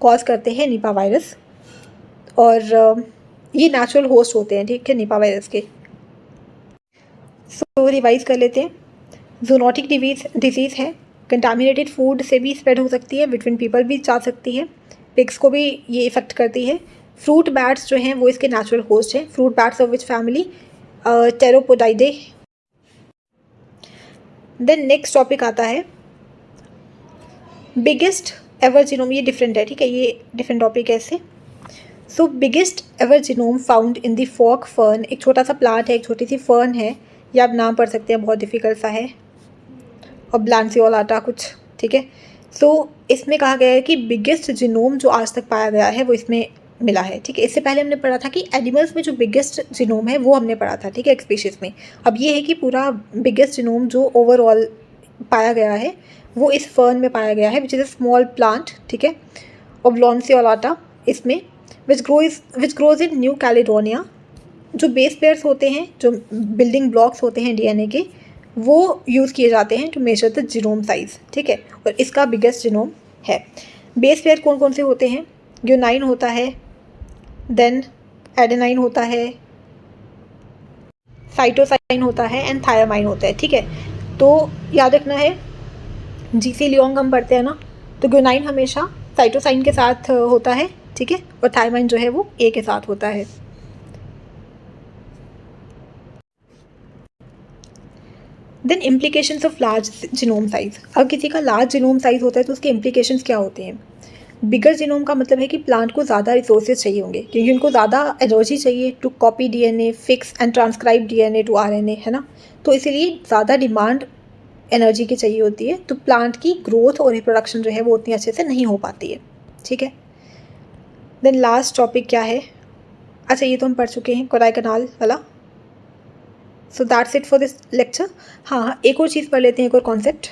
कॉज करते हैं निपा वायरस, और ये नेचुरल होस्ट होते हैं, ठीक है, निपा वायरस के। सो रिवाइज कर लेते हैं। जूनोटिक डिजीज़ है, कंटामिनेटेड फूड से भी स्प्रेड हो सकती है, बिटवीन पीपल भी जा सकती है, पिग्स को भी ये इफेक्ट करती है। फ्रूट बैट्स जो हैं वो इसके नेचुरल होस्ट हैं। Fruit bats of which family, Pteropodidae. Then next topic आता है बिगेस्ट एवर जीनोम। ये डिफरेंट है, ठीक है, ये डिफरेंट टॉपिक है इससे। So biggest ever genome found in the fork fern, एक छोटा सा प्लांट है, एक छोटी सी फर्न है, या आप नाम पढ़ सकते हैं, बहुत डिफिकल्ट सा है, और ब्लांसियोलाटा कुछ, ठीक है। सो इसमें कहा गया है कि बिगेस्ट जीनोम जो आज तक पाया गया है वो इसमें मिला है, ठीक है। इससे पहले हमने पढ़ा था कि एनिमल्स में जो बिगेस्ट जीनोम है वो हमने पढ़ा था, ठीक है, एक स्पीशीज़ में। अब ये है कि पूरा बिगेस्ट जीनोम जो ओवरऑल पाया गया है वो इस फर्न में पाया गया है, which is a small plant, ठीक है, और ब्लांसियोलाटा इसमें, which grows in new Caledonia. जो बेस पेयर्स होते हैं, जो बिल्डिंग ब्लॉक्स होते हैं डीएनए के, वो यूज़ किए जाते हैं to measure the genome size, ठीक है, और इसका बिगेस्ट जीनोम है। बेस पेयर कौन कौन से होते हैं? ग्यूनाइन होता है, देन एडेनाइन होता है, साइटोसाइन होता है एंड थायामाइन होता है, ठीक है। तो याद रखना है, जीसी लियोंग हम पढ़ते हैं ना, तो ग्यूनाइन हमेशा साइटोसाइन के साथ होता है, ठीक है, और थायामाइन जो है वो ए के साथ होता है। Then implications of large genome size. अगर किसी का लार्ज जीनोम साइज़ होता है तो उसके इम्प्लीकेशंस क्या होते हैं? बिगर जीनोम का मतलब है कि प्लांट को ज़्यादा रिसोर्सेज चाहिए होंगे, क्योंकि उनको ज़्यादा एनर्जी चाहिए to copy DNA, fix and transcribe DNA to RNA, है ना। तो इसीलिए ज़्यादा डिमांड एनर्जी की चाहिए होती है, तो प्लांट की ग्रोथ और रिप्रोडक्शन जो है वो उतनी अच्छे से नहीं हो पाती है, ठीक है। देन लास्ट टॉपिक क्या है? अच्छा, ये तो हम पढ़ चुके हैं, कोडाइकनाल वाला। So that's it for this lecture. हाँ, एक और चीज़ पढ़ लेते हैं, एक और कॉन्सेप्ट।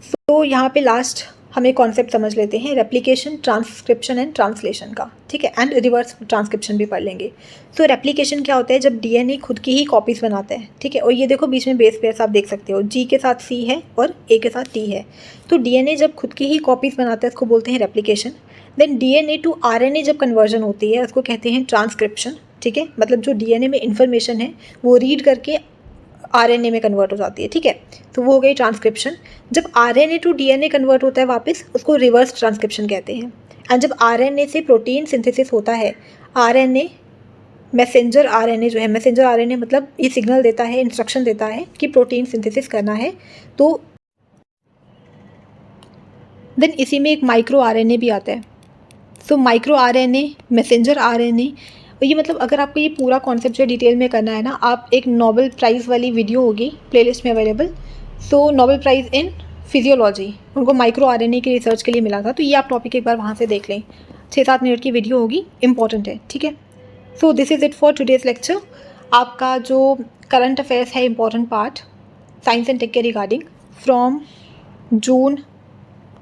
तो यहाँ पे लास्ट हम एक कॉन्सेप्ट समझ लेते हैं, रेप्लिकेशन, ट्रांसक्रिप्शन एंड ट्रांसलेशन का, ठीक है, एंड रिवर्स ट्रांसक्रिप्शन भी पढ़ लेंगे। तो रेप्लिकेशन क्या होता है? जब डीएनए खुद की ही कॉपीज़ बनाता है, ठीक है, और ये देखो बीच में बेस पेयर्स आप देख सकते हो, जी के साथ सी है और ए के साथ टी है। तो डीएनए जब खुद की ही कॉपीज़ बनाता है उसको बोलते हैं replication. Then DNA to RNA जब कन्वर्जन होती है उसको कहते हैं ट्रांसक्रिप्शन, ठीक है, मतलब जो डीएनए में इन्फॉर्मेशन है वो रीड करके आरएनए में कन्वर्ट हो जाती है, ठीक है, तो वो हो गई ट्रांसक्रिप्शन। जब आरएनए टू डीएनए कन्वर्ट होता है वापस, उसको रिवर्स ट्रांसक्रिप्शन कहते हैं। एंड जब आरएनए से प्रोटीन सिंथेसिस होता है, आरएनए मैसेंजर आरएनए जो है, मैसेंजर आरएनए मतलब ये सिग्नल देता है, इंस्ट्रक्शन देता है कि प्रोटीन सिंथेसिस करना है, तो देन इसी में एक माइक्रो आरएनए भी आता है। So micro RNA, messenger RNA, ये मतलब अगर आपको ये पूरा कॉन्सेप्ट जो डिटेल में करना है ना, आप एक नोबेल प्राइज़ वाली वीडियो होगी प्लेलिस्ट में available. So Nobel prize in physiology, उनको माइक्रो आरएनए की रिसर्च के लिए मिला था, तो ये आप टॉपिक एक बार वहाँ से देख लें, 6-7 मिनट की वीडियो होगी, इंपॉर्टेंट है, ठीक है। So this is it for today's lecture. आपका जो करंट अफेयर्स है, important part science and tech के regarding from June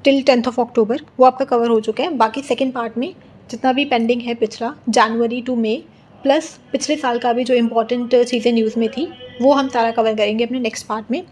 till 10 October, वो आपका कवर हो चुका है। बाकी सेकेंड पार्ट में जितना भी पेंडिंग है पिछला जनवरी टू मई, प्लस पिछले साल का भी जो इम्पोर्टेंट चीज़ें न्यूज़ में थी, वो हम सारा कवर करेंगे अपने नेक्स्ट पार्ट में।